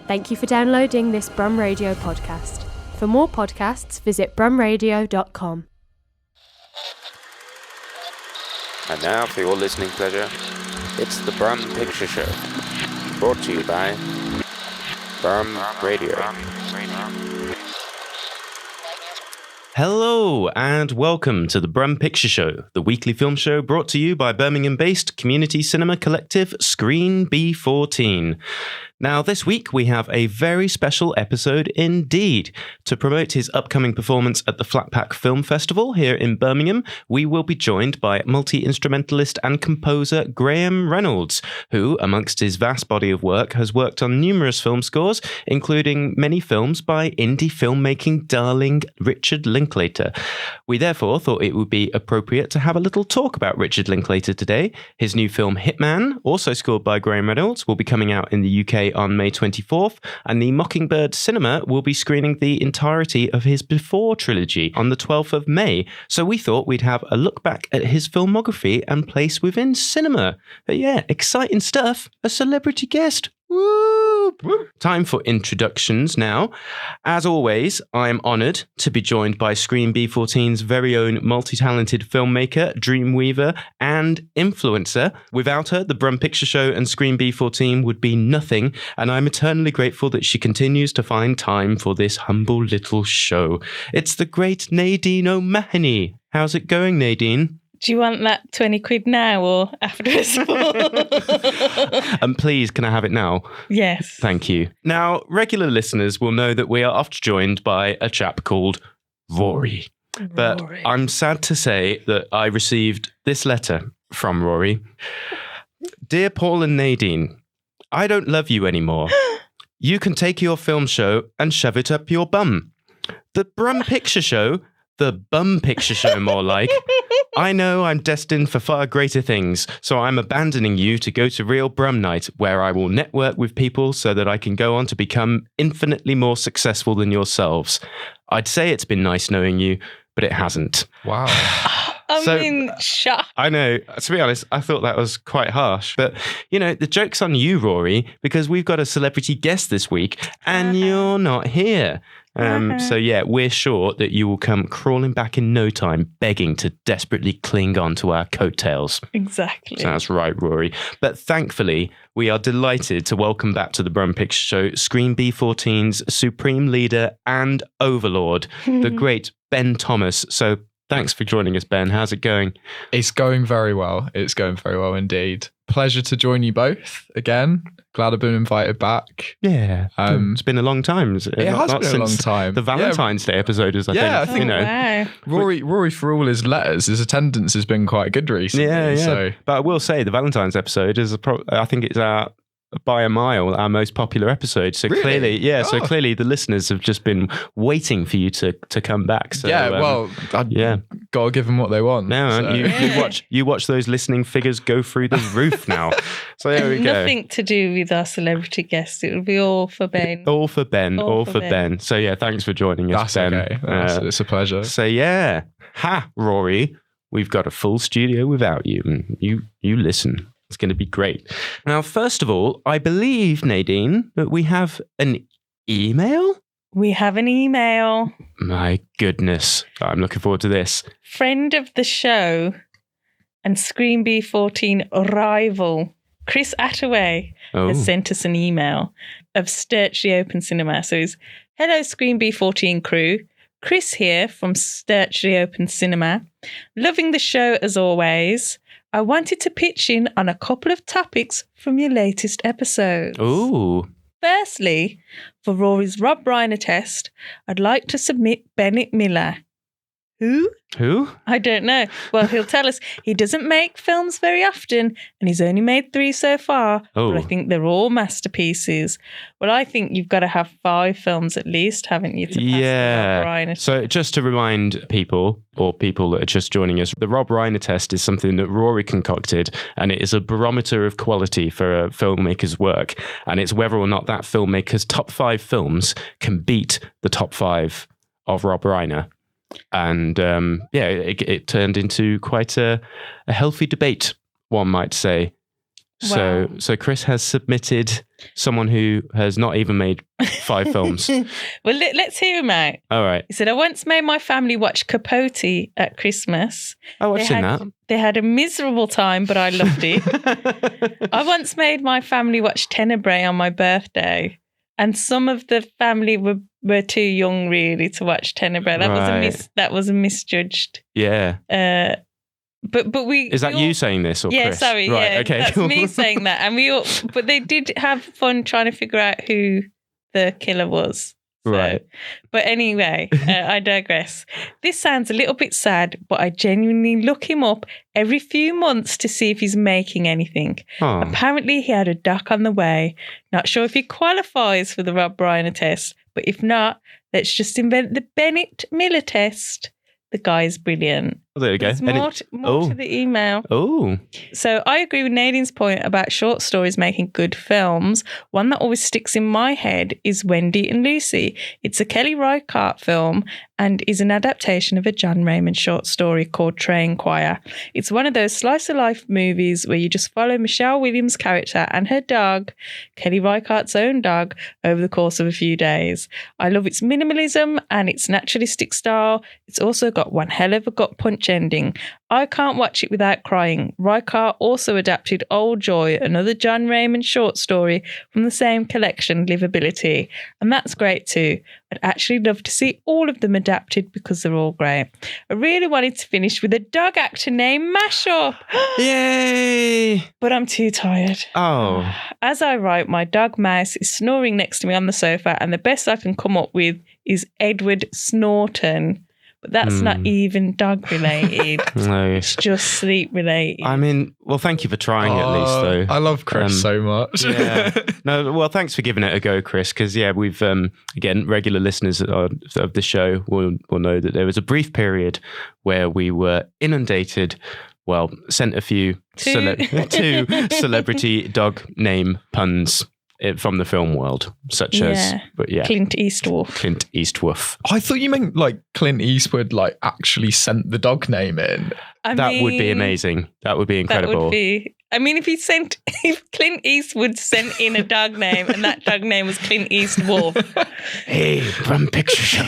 Thank you for downloading this Brum Radio podcast. For more podcasts, visit brumradio.com. And now, for your listening pleasure, it's the Brum Picture Show, brought to you by Brum Radio. Hello and welcome to the Brum Picture Show, the weekly film show brought to you by Birmingham-based community cinema collective Screen B14. Now, this week we have a very special episode indeed. To promote his upcoming performance at the Flatpack Film Festival here in Birmingham, we will be joined by multi-instrumentalist and composer Graham Reynolds, who, amongst his vast body of work, has worked on numerous film scores, including many films by indie filmmaking darling Richard Linklater. We therefore thought it would be appropriate to have a little talk about Richard Linklater today. His new film Hitman, also scored by Graham Reynolds, will be coming out in the UK on May 24th, and the Mockingbird Cinema will be screening the entirety of his Before trilogy on the 12th of May. So we thought we'd have a look back at his filmography and place within cinema. But yeah, exciting stuff. A celebrity guest. Whoop. Time for introductions now. As always, I am honoured to be joined by Screen B14's very own multi-talented filmmaker, dreamweaver and influencer. Without her, the Brum Picture Show and Screen B14 would be nothing, and I'm eternally grateful that she continues to find time for this humble little show. It's the great Nadine O'Mahony. How's it going, Nadine? Do you want that 20 quid now or afterwards? And please, can I have it now? Yes. Thank you. Now, regular listeners will know that we are oft joined by a chap called Rory. But I'm sad to say that I received this letter from Rory. Dear Paul and Nadine, I don't love you anymore. You can take your film show and shove it up your bum. The Brum Picture Show, the Bum Picture Show more like. I know I'm destined for far greater things, so I'm abandoning you to go to Real Brum Night, where I will network with people so that I can go on to become infinitely more successful than yourselves. I'd say it's been nice knowing you, but it hasn't. Wow. Shut. I know. To be honest, I thought that was quite harsh. But, you know, the joke's on you, Rory, because we've got a celebrity guest this week and you're not here. So, yeah, we're sure that you will come crawling back in no time, begging to desperately cling on to our coattails. Exactly. So that's right, Rory. But thankfully, we are delighted to welcome back to the Brum Picture Show Screen B14's supreme leader and overlord, the great Ben Thomas. So thanks for joining us, Ben. How's it going? It's going very well. It's going very well indeed. Pleasure to join you both again. Glad I've been invited back. Yeah. It's been a long time. It has been a long time. The Valentine's Day episode is, I think, you know. Wow. Rory, for all his letters, his attendance has been quite good recently. Yeah. So. But I will say the Valentine's episode is, I think it's by a mile, our most popular episode. So really? Clearly the listeners have just been waiting for you to come back. So, gotta give them what they want. No, so. you watch those listening figures go through the roof now. So there we go. Nothing to do with our celebrity guests. It will be all for Ben. All for Ben. So yeah, thanks for joining us, Ben. Okay. It's a pleasure. So yeah, Rory, we've got a full studio without you, and you listen. It's going to be great. Now, first of all, I believe, Nadine, that we have an email? We have an email. My goodness. I'm looking forward to this. Friend of the show and Screen B14 rival, Chris Attaway, has sent us an email of Sturchley Open Cinema. So it's, hello, Screen B14 crew. Chris here from Sturchley Open Cinema. Loving the show as always. I wanted to pitch in on a couple of topics from your latest episodes. Ooh. Firstly, for Rory's Rob Reiner test, I'd like to submit Bennett Miller. Who? I don't know. Well, he'll tell us he doesn't make films very often and he's only made 3 so far. Oh. But I think they're all masterpieces. Well, I think you've got to have 5 films at least, haven't you, to pass the Rob Reiner test? So just to remind people, or people that are just joining us, the Rob Reiner test is something that Rory concocted, and it is a barometer of quality for a filmmaker's work. And it's whether or not that filmmaker's top 5 films can beat the top 5 of Rob Reiner. And it turned into quite a healthy debate, one might say. So Chris has submitted someone who has not even made 5 films. Well, let's hear him out. All right. He said, I once made my family watch Capote at Christmas. Oh, I've seen that. They had a miserable time, but I loved it. I once made my family watch Tenebrae on my birthday, and some of the family were too young really to watch Tenebrae. That was a misjudged. Yeah. But we is that you saying this or Chris? Sorry, right, yeah, okay, that's cool. me saying that, and but they did have fun trying to figure out who the killer was. So, right. But anyway, I digress. This sounds a little bit sad, but I genuinely look him up every few months to see if he's making anything. Oh. Apparently, he had a doc on the way. Not sure if he qualifies for the Rob Reiner test, but if not, let's just invent the Bennett Miller test. The guy's brilliant. Oh, there we go. There's more to the email. Oh. So I agree with Nadine's point about short stories making good films. One that always sticks in my head is Wendy and Lucy. It's a Kelly Reichardt film and is an adaptation of a John Raymond short story called Train Choir. It's one of those slice-of-life movies where you just follow Michelle Williams' character and her dog, Kelly Reichardt's own dog, over the course of a few days. I love its minimalism and its naturalistic style. It's also got one hell of a gut punch ending. I can't watch it without crying. Reichardt also adapted Old Joy, another John Raymond short story from the same collection, Livability, and that's great too. I'd actually love to see all of them adapted because they're all great. I really wanted to finish with a dog actor named Mashup. Yay! But I'm too tired. Oh. As I write, my dog Mouse is snoring next to me on the sofa, and the best I can come up with is Edward Snorton. But that's not even dog related. No. It's just sleep related. I mean, well, thank you for trying at least, though. I love Chris so much. Yeah. No, well, thanks for giving it a go, Chris, because, yeah, we've, again, regular listeners of the show will know that there was a brief period where we were inundated, well, sent a few two celebrity dog name puns from the film world, such as Clint Eastwood. Clint Eastwood. I thought you meant like Clint Eastwood actually sent the dog name in. That would be amazing. That would be incredible. That would be. I mean, if Clint Eastwood sent in a dog name and that dog name was Clint Eastwood. Hey, Brum Picture Show.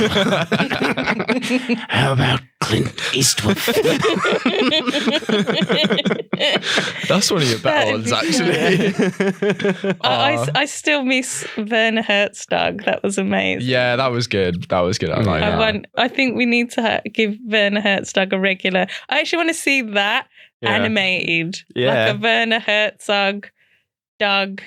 How about Clint Eastwood? That's one of your better ones, actually. I still miss Werner Herzog. That was amazing. Yeah, that was good. I like that. I think we need to give Werner Herzog a regular. I actually want to see that animated, like a Werner Herzog dog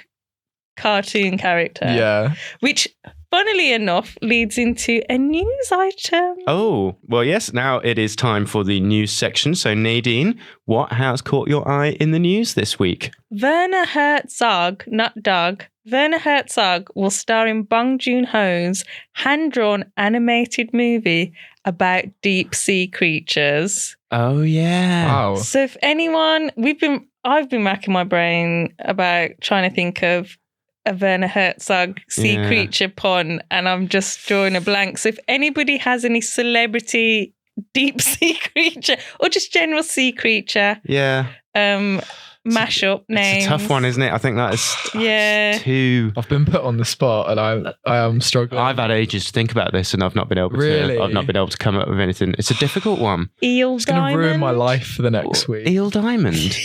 cartoon character. Yeah, which, funnily enough, leads into a news item. Oh, well, yes. Now it is time for the news section. So, Nadine, what has caught your eye in the news this week? Werner Herzog, not dog. Werner Herzog will star in Bong Joon-ho's hand-drawn animated movie about deep-sea creatures. Oh, yeah. Wow. So if anyone, I've been racking my brain about trying to think of a Werner Herzog sea creature pun, and I'm just drawing a blank. So if anybody has any celebrity deep sea creature or just general sea creature, mashup names. It's a tough one, isn't it? I think that is too. I've been put on the spot, and I am struggling. I've had ages to think about this, and I've not been able really? to. I've not been able to come up with anything. It's a difficult one. Eel it's Diamond. It's going to ruin my life for the next week. Eel Diamond.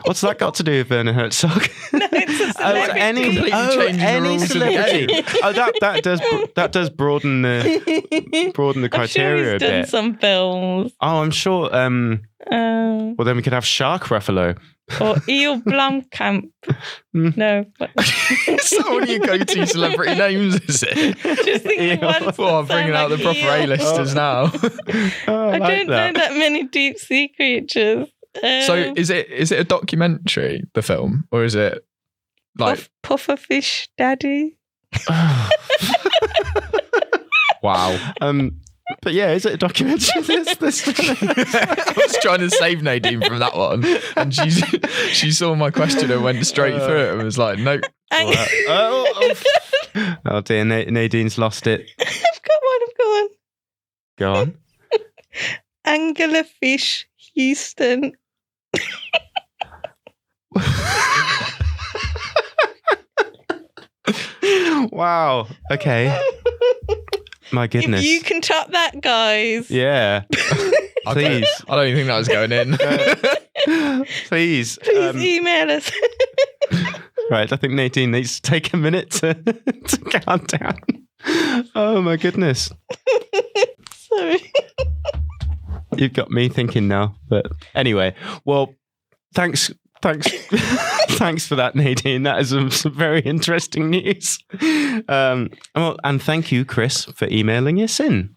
What's that got to do with Werner Herzog? No, it's a celebrity. Any celebrity. that does broaden the criteria I'm sure he's done some films. Oh, I'm sure. Well, then we could have Shark Ruffalo. Or Eel Blomkamp. No. It's not one of your go-to celebrity names, is it? Just thinking I'm bringing out the proper A-listers now. I don't know that many deep sea creatures. So is it a documentary, the film, or is it like Pufferfish Daddy? Wow. But yeah, is it a documentary? I was trying to save Nadine from that one, and she saw my question and went straight through it and was like, nope. Oh dear, Nadine's lost it. I've got one. Go on. Anglerfish Houston. Wow. Okay. My goodness. If you can top that, guys. Yeah. Please. I don't even think that was going in. Please. Please email us. Right. I think Nadine needs to take a minute to calm down. Oh, my goodness. Sorry. You've got me thinking now. But anyway, well, thanks. Thanks for that, Nadine. That is some very interesting news. And thank you, Chris, for emailing us in.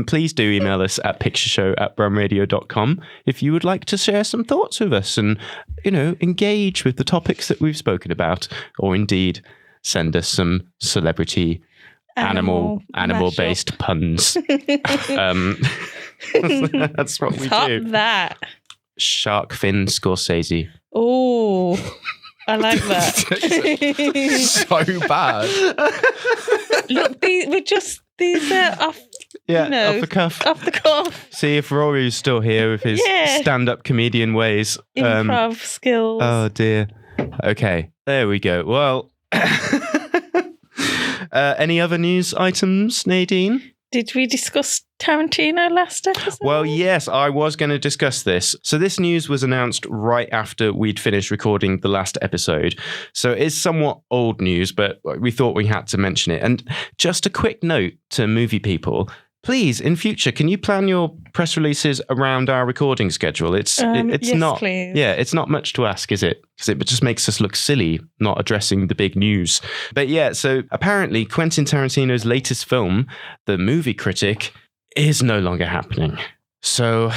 Please do email us at pictureshow@brumradio.com if you would like to share some thoughts with us and, engage with the topics that we've spoken about, or indeed send us some celebrity animal-based puns. That's what we Top do. that. Shark fin Scorsese. Oh, I like that. So bad. Look, these are off. Yeah, off the cuff. Off the cuff. See if Rory's still here with his stand-up comedian ways. Improv skills. Oh dear. Okay, there we go. Well, any other news items, Nadine? Did we discuss Tarantino last episode? Well, yes, I was going to discuss this. So this news was announced right after we'd finished recording the last episode. So it's somewhat old news, but we thought we had to mention it. And just a quick note to movie people. Please, in future, can you plan your press releases around our recording schedule? It's yes, not, please. Yeah, it's not much to ask, is it? Because it just makes us look silly not addressing the big news. But yeah, so apparently Quentin Tarantino's latest film, The Movie Critic, is no longer happening. So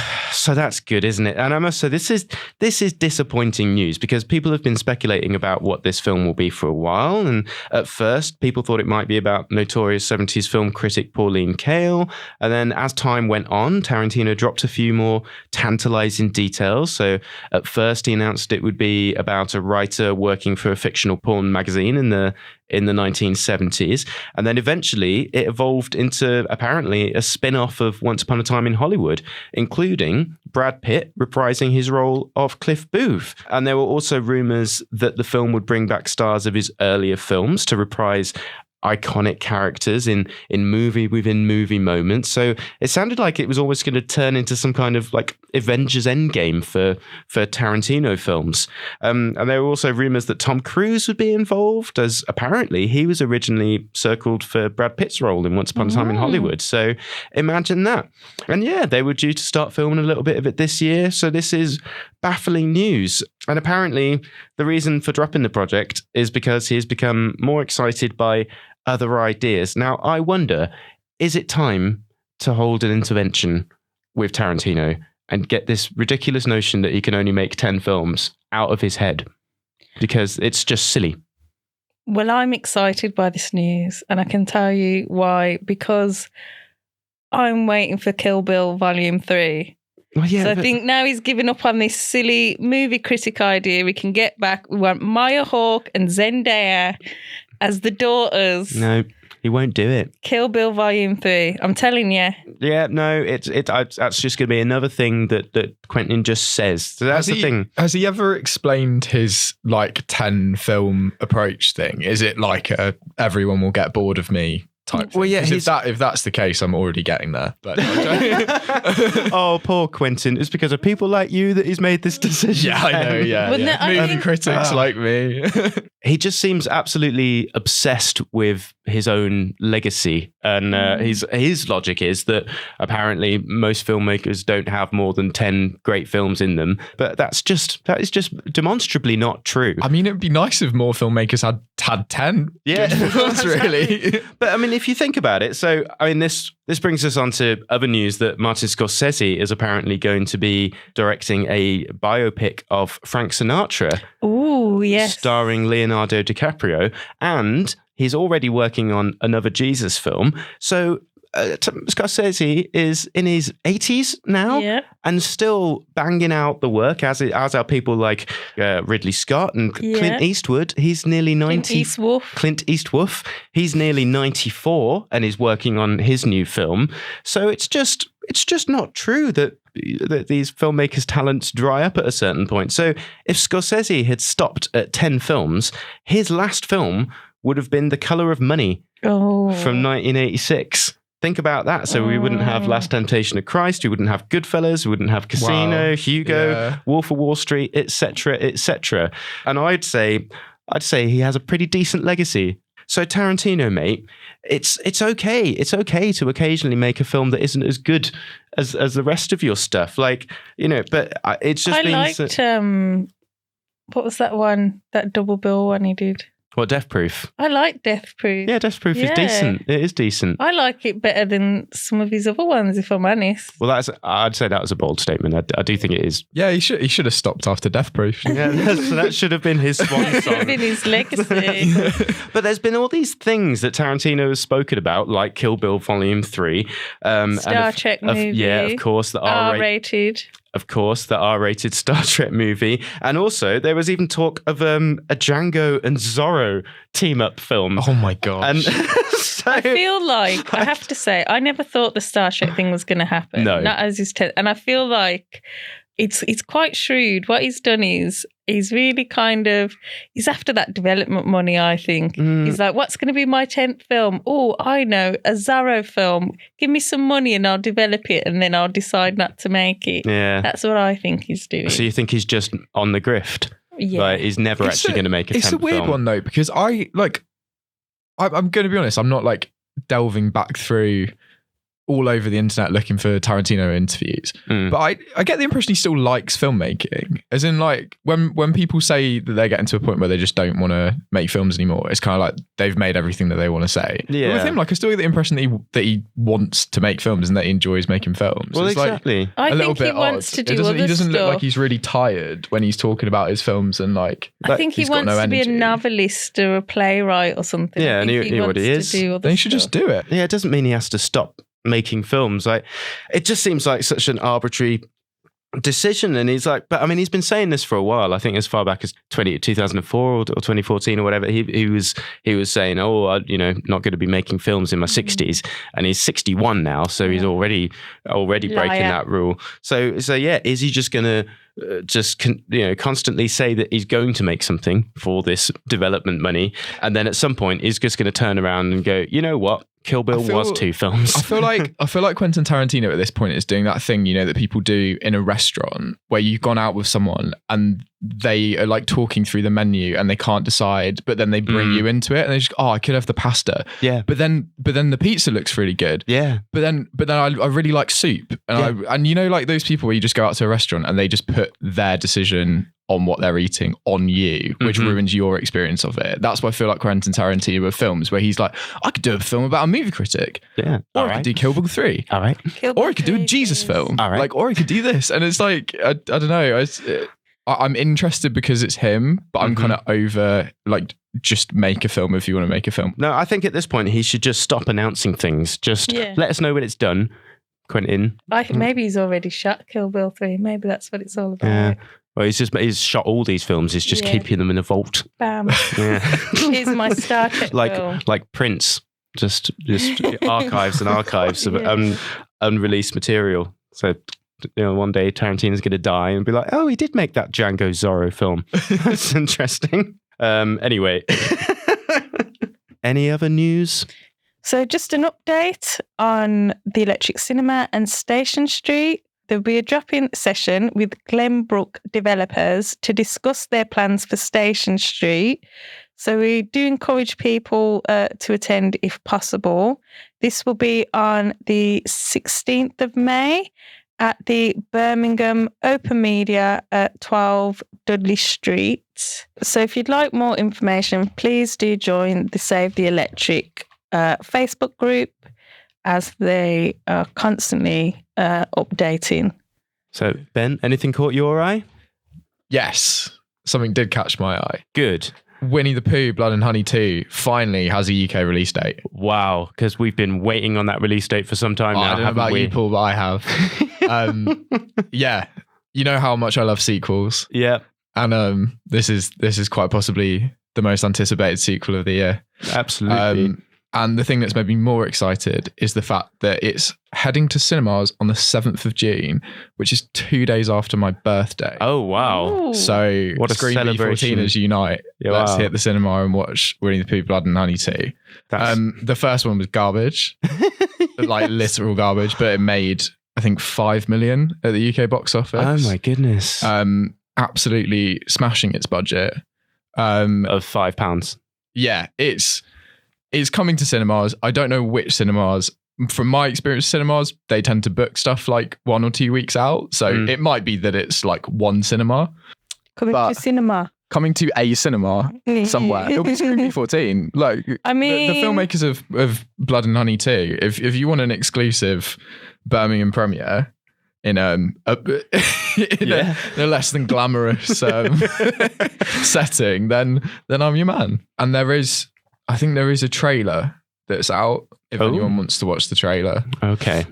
that's good, isn't it? And I must say, this is disappointing news because people have been speculating about what this film will be for a while. And at first, people thought it might be about notorious 70s film critic Pauline Kael. And then as time went on, Tarantino dropped a few more tantalizing details. So at first, he announced it would be about a writer working for a fictional porn magazine in the 1970s. And then eventually it evolved into apparently a spin-off of Once Upon a Time in Hollywood, including Brad Pitt reprising his role of Cliff Booth. And there were also rumors that the film would bring back stars of his earlier films to reprise iconic characters in movie within movie moments. So it sounded like it was always going to turn into some kind of like Avengers Endgame for Tarantino films. And there were also rumors that Tom Cruise would be involved, as apparently he was originally circled for Brad Pitt's role in Once Upon a Time in Hollywood. So imagine that. And yeah, they were due to start filming a little bit of it this year. So this is baffling news. And apparently the reason for dropping the project is because he's become more excited by other ideas. Now, I wonder, is it time to hold an intervention with Tarantino and get this ridiculous notion that he can only make 10 films out of his head? Because it's just silly. Well, I'm excited by this news, and I can tell you why. Because I'm waiting for Kill Bill Volume 3. Well, yeah, so I think now he's given up on this silly movie critic idea. We can get back. We want Maya Hawke and Zendaya as the daughters. No, he won't do it. Kill Bill Volume 3. I'm telling you. Yeah, no, that's just going to be another thing that Quentin just says. So that's the thing. Has he ever explained his 10 film approach thing? Is it like everyone will get bored of me type thing? Well, yeah, if that's the case, I'm already getting there. But oh, poor Quentin. It's because of people like you that he's made this decision. Yeah, I know. Yeah. Movie critics like me. He just seems absolutely obsessed with his own legacy. And his logic is that apparently most filmmakers don't have more than 10 great films in them. But that is just demonstrably not true. I mean, it'd be nice if more filmmakers had 10 good films, really. But I mean, if you think about it, so I mean, this brings us on to other news that Martin Scorsese is apparently going to be directing a biopic of Frank Sinatra. Ooh, yes. Starring Leonardo DiCaprio. And he's already working on another Jesus film. So Scorsese is in his 80s now and still banging out the work, as are people like Ridley Scott and Clint Eastwood. He's nearly 90. Clint Eastwood. He's nearly 94 and is working on his new film. So it's just not true that these filmmakers' talents dry up at a certain point. So if Scorsese had stopped at 10 films, his last film would have been The Colour of Money from 1986. Think about that. So we wouldn't have Last Temptation of Christ, we wouldn't have Goodfellas, we wouldn't have Casino, Hugo, Wolf of Wall Street, etc., etc. And I'd say he has a pretty decent legacy. So Tarantino, mate, it's okay. It's okay to occasionally make a film that isn't as good as the rest of your stuff. Like, you know, but it's just what was that one? That double bill one he did? What, Death Proof? I like Death Proof. Yeah, Death Proof is decent. It is decent. I like it better than some of his other ones, if I'm honest. Well, I'd say that was a bold statement. I do think it is. Yeah, he should have stopped after Death Proof. Yeah, so that should have been his swan song. Should have been his legacy. But there's been all these things that Tarantino has spoken about, like Kill Bill Volume 3. Star Trek movie. Yeah, of course. The R-rated. Of course, the R-rated Star Trek movie. And also, there was even talk of a Django and Zorro team-up film. Oh, my gosh. And so, I feel like, I have to say, I never thought the Star Trek thing was going to happen. No. Not as his and I feel like it's quite shrewd. What he's done is he's really he's after that development money, I think. He's like, what's going to be my 10th film? Oh, I know, a Zorro film. Give me some money and I'll develop it and then I'll decide not to make it. Yeah. That's what I think he's doing. So you think he's just on the grift? Yeah. Like, he's never actually going to make a 10th film. It's a weird one, though, because I'm going to be honest, I'm not like delving back through all over the internet looking for Tarantino interviews. But I get the impression he still likes filmmaking. As in, like, when people say that they're getting to a point where they just don't want to make films anymore, it's kind of like they've made everything that they want to say. Yeah. But with him, like, I still get the impression that he wants to make films and that he enjoys making films. Well, it's exactly. I a little think he bit wants odd. to do other He doesn't look stuff. like he's really tired when he's talking about his films and like. I think he he's got wants no to be a energy. novelist or a playwright or something. Yeah, I and think he already wants is. to do other Then he should stuff. just do it. Yeah, it doesn't mean he has to stop making films. Like, it just seems like such an arbitrary decision. And he's like, but I mean, he's been saying this for a while. I think as far back as 2004 or 2014 or whatever, he was saying, not going to be making films in my 60s, and he's 61 now, so he's already breaking that rule. So yeah, is he just going to constantly say that he's going to make something for this development money, and then at some point he's just going to turn around and go, you know what, Kill Bill was 2 films. I feel like Quentin Tarantino at this point is doing that thing, that people do in a restaurant where you've gone out with someone and they are like talking through the menu and they can't decide, but then they bring you into it and they just, I could have the pasta. Yeah. But then the pizza looks really good. Yeah. But then I really like soup. And like those people where you just go out to a restaurant and they just put their decision on what they're eating on you, which ruins your experience of it. That's why I feel like Quentin Tarantino with films where he's like, I could do a film about a movie critic. Yeah. Or I could do Kill Bill 3. All right. Or I could do a Jesus film. All right. Like, or I could do this. And it's like, I don't know. I'm interested because it's him, but I'm kind of over, like, just make a film if you want to make a film. No, I think at this point he should just stop announcing things. Just let us know when it's done, Quentin. Maybe he's already shot Kill Bill 3. Maybe that's what it's all about. Yeah. Well, he's shot all these films. He's just keeping them in a vault. Bam. Yeah. Here's my Star Trek film. Like Prince, just archives and archives of unreleased material. So, one day Tarantino's going to die and be like, oh, he did make that Django Zorro film. That's interesting. Anyway. Any other news? So just an update on the Electric Cinema and Station Street. There'll be a drop-in session with Glenbrook developers to discuss their plans for Station Street. So we do encourage people to attend if possible. This will be on the 16th of May at the Birmingham Open Media at 12 Dudley Street. So if you'd like more information, please do join the Save the Electric Facebook group, as they are constantly updating. So, Ben, anything caught your eye? Yes, something did catch my eye. Good. Winnie the Pooh, Blood and Honey 2 finally has a UK release date. Wow, because we've been waiting on that release date for some time now, I don't know haven't about we? you, Paul, but I have. Yeah, you know how much I love sequels. Yeah. And this is quite possibly the most anticipated sequel of the year. Absolutely. And the thing that's made me more excited is the fact that it's heading to cinemas on the 7th of June, which is 2 days after my birthday. Oh, wow. Ooh. So What a Screen celebration. B14ers unite. Yeah, Let's wow. hit the cinema and watch Winnie the Pooh, Blood and Honey 2. The first one was garbage, like literal garbage, but it made, I think, 5 million at the UK box office. Oh, my goodness. Absolutely smashing its budget. Of £5. Yeah, it's coming to cinemas. I don't know which cinemas. From my experience, cinemas, they tend to book stuff like 1 or 2 weeks out. So it might be that it's like one cinema. Coming to cinema. Coming to a cinema somewhere. It'll be Screen B14. Like, I mean, the filmmakers of Blood and Honey 2, if you want an exclusive Birmingham premiere in a less than glamorous setting, then I'm your man. And I think there is a trailer that's out if anyone wants to watch the trailer. Okay.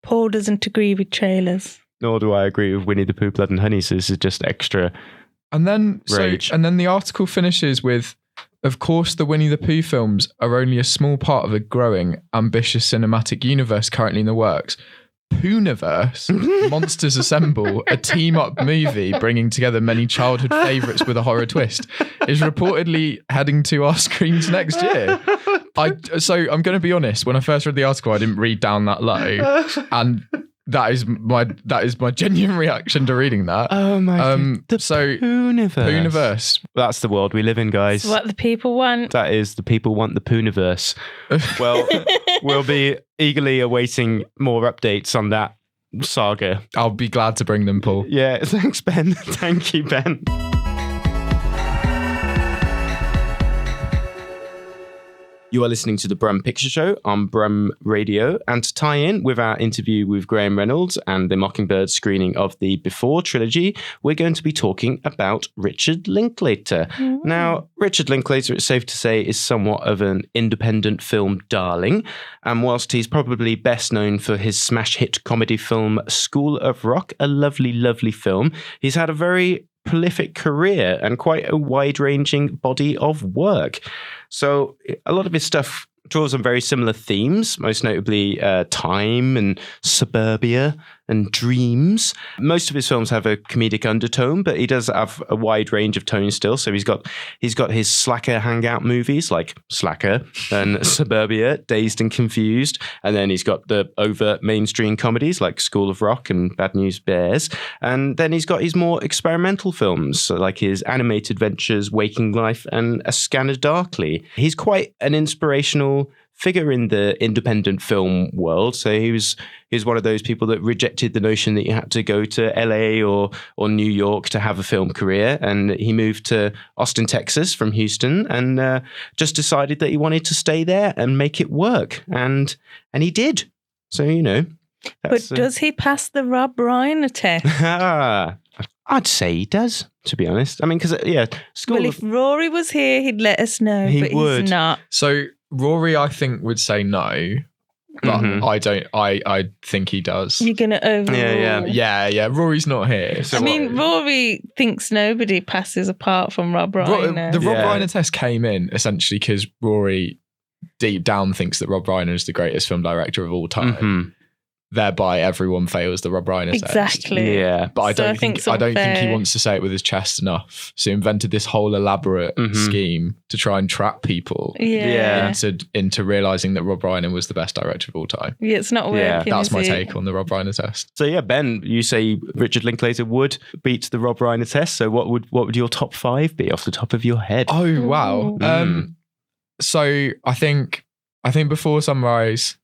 Paul doesn't agree with trailers. Nor do I agree with Winnie the Pooh, Blood and Honey, so this is just extra and then rage. And then the article finishes with, of course, the Winnie the Pooh films are only a small part of a growing, ambitious cinematic universe currently in the works. Pooniverse, Monsters Assemble, a team-up movie bringing together many childhood favourites with a horror twist, is reportedly heading to our screens next year. So I'm going to be honest, when I first read the article, I didn't read down that low, and that is my genuine reaction to reading that. Oh my god. The Pooniverse. That's the world we live in, guys. It's what the people want. That is, the people want the Pooniverse. Well, we'll be eagerly awaiting more updates on that saga. I'll be glad to bring them, Paul. Yeah, thanks, Ben. Thank you, Ben. You are listening to the Brum Picture Show on Brum Radio, and to tie in with our interview with Graham Reynolds and the Mockingbird screening of the Before trilogy, we're going to be talking about Richard Linklater. Now, Richard Linklater, it's safe to say, is somewhat of an independent film darling, and whilst he's probably best known for his smash hit comedy film School of Rock, a lovely, lovely film, he's had a very prolific career and quite a wide-ranging body of work. So a lot of his stuff draws on very similar themes, most notably time and suburbia and dreams. Most of his films have a comedic undertone, but he does have a wide range of tones still. So he's got his slacker hangout movies like Slacker and Suburbia, Dazed and Confused. And then he's got the overt mainstream comedies like School of Rock and Bad News Bears. And then he's got his more experimental films, so like his animated ventures, Waking Life and A Scanner Darkly. He's quite an inspirational figure in the independent film world. So he was one of those people that rejected the notion that you had to go to LA or New York to have a film career. And he moved to Austin, Texas from Houston, and just decided that he wanted to stay there and make it work. And he did. So, you know. But does he pass the Rob Reiner test? I'd say he does, to be honest. I mean, because, yeah. If Rory was here, he'd let us know, but he's not. So Rory, I think, would say no, but I don't. I think he does. You're going to overrule. Yeah. Rory's not here. So Rory thinks nobody passes apart from Rob Reiner. The Rob Reiner test came in essentially because Rory deep down thinks that Rob Reiner is the greatest film director of all time. Mm-hmm. Thereby, everyone fails the Rob Reiner test. Exactly. Yeah, but I don't think he wants to say it with his chest enough. So he invented this whole elaborate scheme to try and trap people. Into realizing that Rob Reiner was the best director of all time. Yeah, it's not working. That's my take on the Rob Reiner test. So yeah, Ben, you say Richard Linklater would beat the Rob Reiner test. So what would your top 5 be off the top of your head? Oh wow. So I think Before Sunrise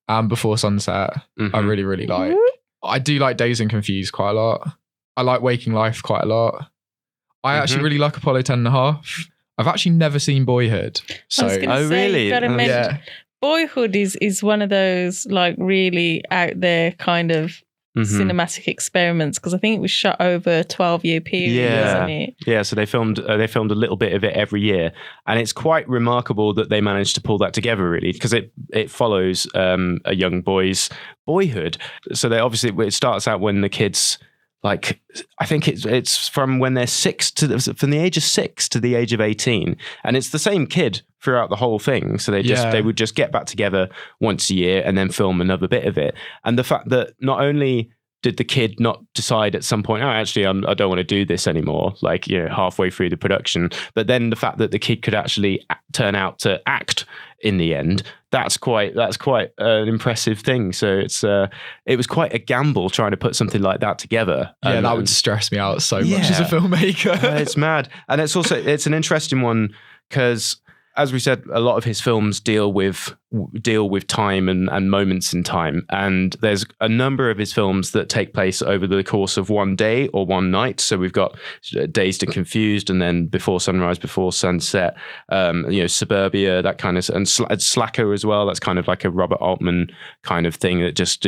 and Before Sunset, I really, really like. I do like Dazed and Confused quite a lot. I like Waking Life quite a lot. I actually really like Apollo 10.5. I've actually never seen Boyhood. So, really? You gotta mention, Boyhood is one of those like really out there kind of cinematic experiments, because I think it was shot over a 12-year period, wasn't it? Yeah, so they filmed a little bit of it every year, and it's quite remarkable that they managed to pull that together, really, because it follows a young boy's boyhood. So it starts out when the kids, like, I think it's from when they're from the age of 6 to the age of 18, and it's the same kid throughout the whole thing. So they would just get back together once a year and then film another bit of it. And the fact that not only did the kid not decide at some point, oh, actually, I don't want to do this anymore, like, you know, halfway through the production, but then the fact that the kid could actually turn out to act in the end, that's quite an impressive thing. So it was quite a gamble trying to put something like that together. Yeah, that would stress me out so much as a filmmaker. It's mad. And it's an interesting one because, as we said, a lot of his films deal with time and moments in time. And there's a number of his films that take place over the course of one day or one night. So we've got Dazed and Confused, and then Before Sunrise, Before Sunset, Suburbia, that kind of, and Slacker as well. That's kind of like a Robert Altman kind of thing that just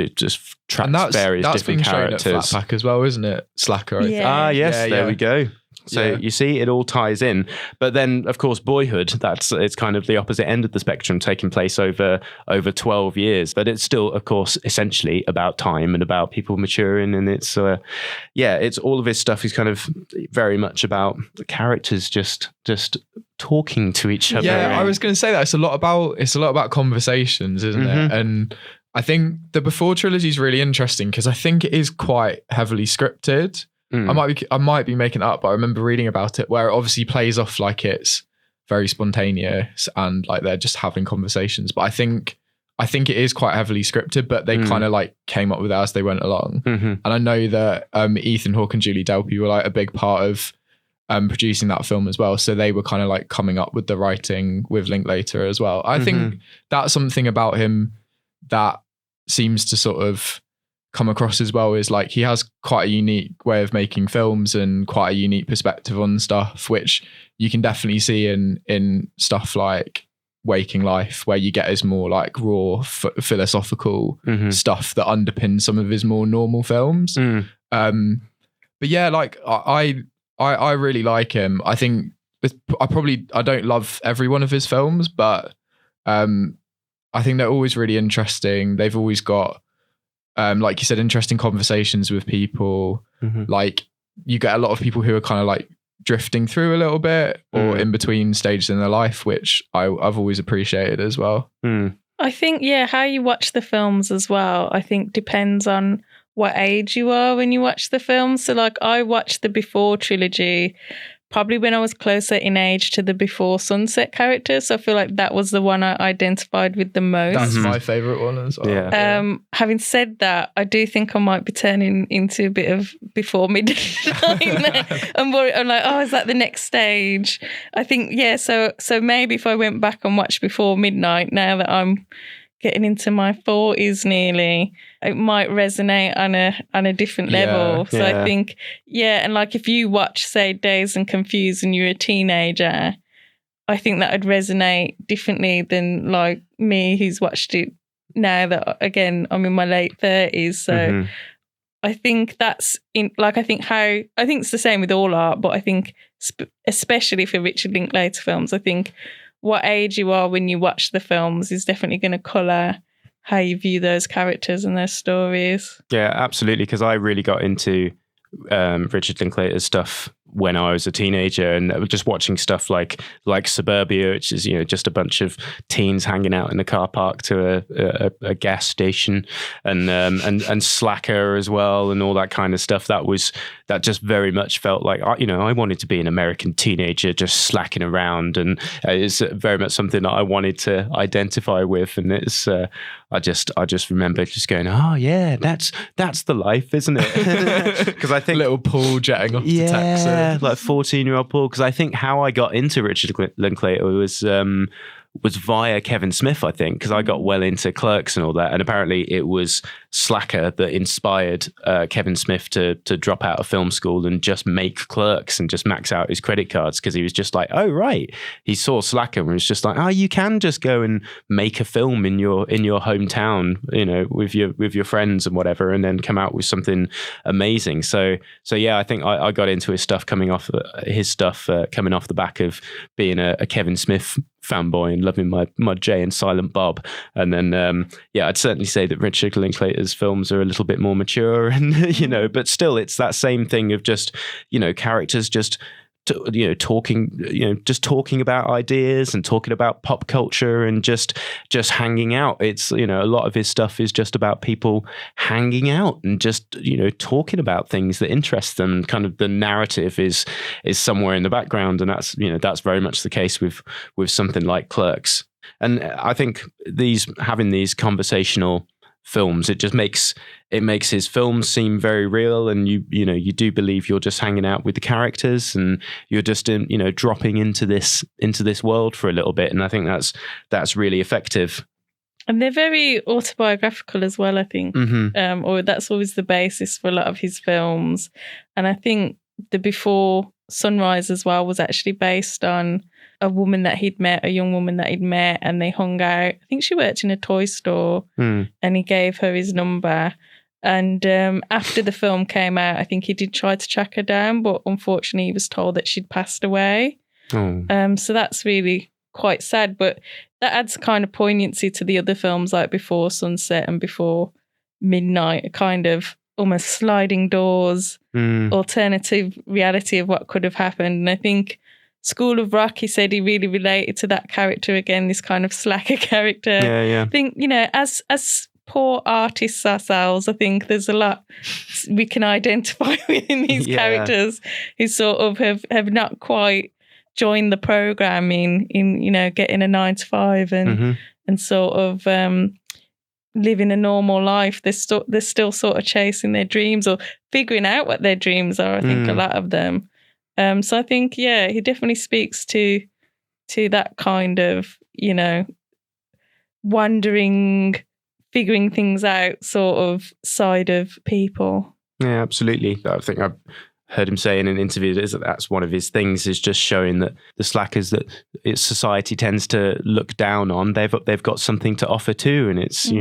tracks various different characters. That's been shown at Flatpack as well, isn't it? Slacker. Yes, there we go. So you see, it all ties in. But then, of course, Boyhood, it's kind of the opposite end of the spectrum, taking place over 12 years. But it's still, of course, essentially about time and about people maturing. And it's all of his stuff is kind of very much about the characters just talking to each other. Yeah, I was going to say that. It's a lot about conversations, isn't it? And I think the Before trilogy is really interesting because I think it is quite heavily scripted. I might be making it up, but I remember reading about it where it obviously plays off like it's very spontaneous and like they're just having conversations. But I think it is quite heavily scripted, but they kind of like came up with it as they went along. And I know that Ethan Hawke and Julie Delpy were like a big part of producing that film as well. So they were kind of like coming up with the writing with Linklater as well. I think that's something about him that seems to sort of come across as well, is like he has quite a unique way of making films and quite a unique perspective on stuff, which you can definitely see in stuff like Waking Life, where you get his more like raw philosophical stuff that underpins some of his more normal films. But yeah, like I really like him. I think I don't love every one of his films, but I think they're always really interesting. They've always got like you said, interesting conversations with people. Like you get a lot of people who are kind of like drifting through a little bit or in between stages in their life, which I've always appreciated as well. I think, how you watch the films as well, I think depends on what age you are when you watch the films. So like I watched the Before trilogy probably when I was closer in age to the Before Sunset characters. So I feel like that was the one I identified with the most. That's my favourite one as well. Yeah. Having said that, I do think I might be turning into a bit of Before Midnight. I'm like, oh, is that the next stage? I think, so maybe if I went back and watched Before Midnight, now that I'm getting into my 40s nearly, it might resonate on a different level. So I think, and like if you watch, say, Dazed and Confused and you're a teenager, I think that would resonate differently than like me who's watched it now that, again, I'm in my late 30s. So I think that's I think it's the same with all art, but I think especially for Richard Linklater films, I think what age you are when you watch the films is definitely going to colour how you view those characters and their stories. Yeah, absolutely. Because I really got into Richard Linklater's stuff when I was a teenager, and just watching stuff like Suburbia, which is, you know, just a bunch of teens hanging out in the car park to a gas station, and Slacker as well, and all that kind of stuff. That just very much felt like, you know, I wanted to be an American teenager just slacking around, and it's very much something that I wanted to identify with. And it's I just remember just going, oh yeah, that's the life, isn't it? Because I think little Paul jetting off to Texas. Yeah, like 14-year-old Paul. Because I think how I got into Richard Linklater was via Kevin Smith, I think, because I got well into Clerks and all that. And apparently it was Slacker that inspired Kevin Smith to drop out of film school and just make Clerks and just max out his credit cards, because he was just like, oh, right. He saw Slacker and was just like, oh, you can just go and make a film in your hometown, you know, with your friends and whatever, and then come out with something amazing. So yeah, I think I got into his stuff coming off the back of being a Kevin Smith fanboy and loving my Jay and Silent Bob. And then I'd certainly say that Richard Linklater's films are a little bit more mature, and you know, but still it's that same thing of just, you know, characters just talking, just talking about ideas and talking about pop culture and just hanging out. It's, a lot of his stuff is just about people hanging out and just, talking about things that interest them. Kind of the narrative is somewhere in the background, and that's very much the case with something like Clerks. And I think having these conversational films, it makes his films seem very real, and you do believe you're just hanging out with the characters and you're just dropping into this world for a little bit. And I think that's really effective. And they're very autobiographical as well, I think. Mm-hmm. Or that's always the basis for a lot of his films. And I think the Before Sunrise as well was actually based on a young woman that he'd met, and they hung out. I think she worked in a toy store, and he gave her his number. And after the film came out, I think he did try to track her down, but unfortunately he was told that she'd passed away. So that's really quite sad, but that adds kind of poignancy to the other films like Before Sunset and Before Midnight, a kind of almost sliding doors, alternative reality of what could have happened. And I think School of Rock, he said he really related to that character again, this kind of slacker character. Yeah. I think, as poor artists ourselves, I think there's a lot we can identify with in these characters who sort of have not quite joined the program in getting a 9 to 5 and sort of living a normal life. They're still sort of chasing their dreams or figuring out what their dreams are, I think, a lot of them. So I think, he definitely speaks to that kind of, wandering, figuring things out sort of side of people. Yeah, absolutely. I think I've heard him say in an interview that that's one of his things, is just showing that the slackers that society tends to look down on, they've got something to offer too, and it's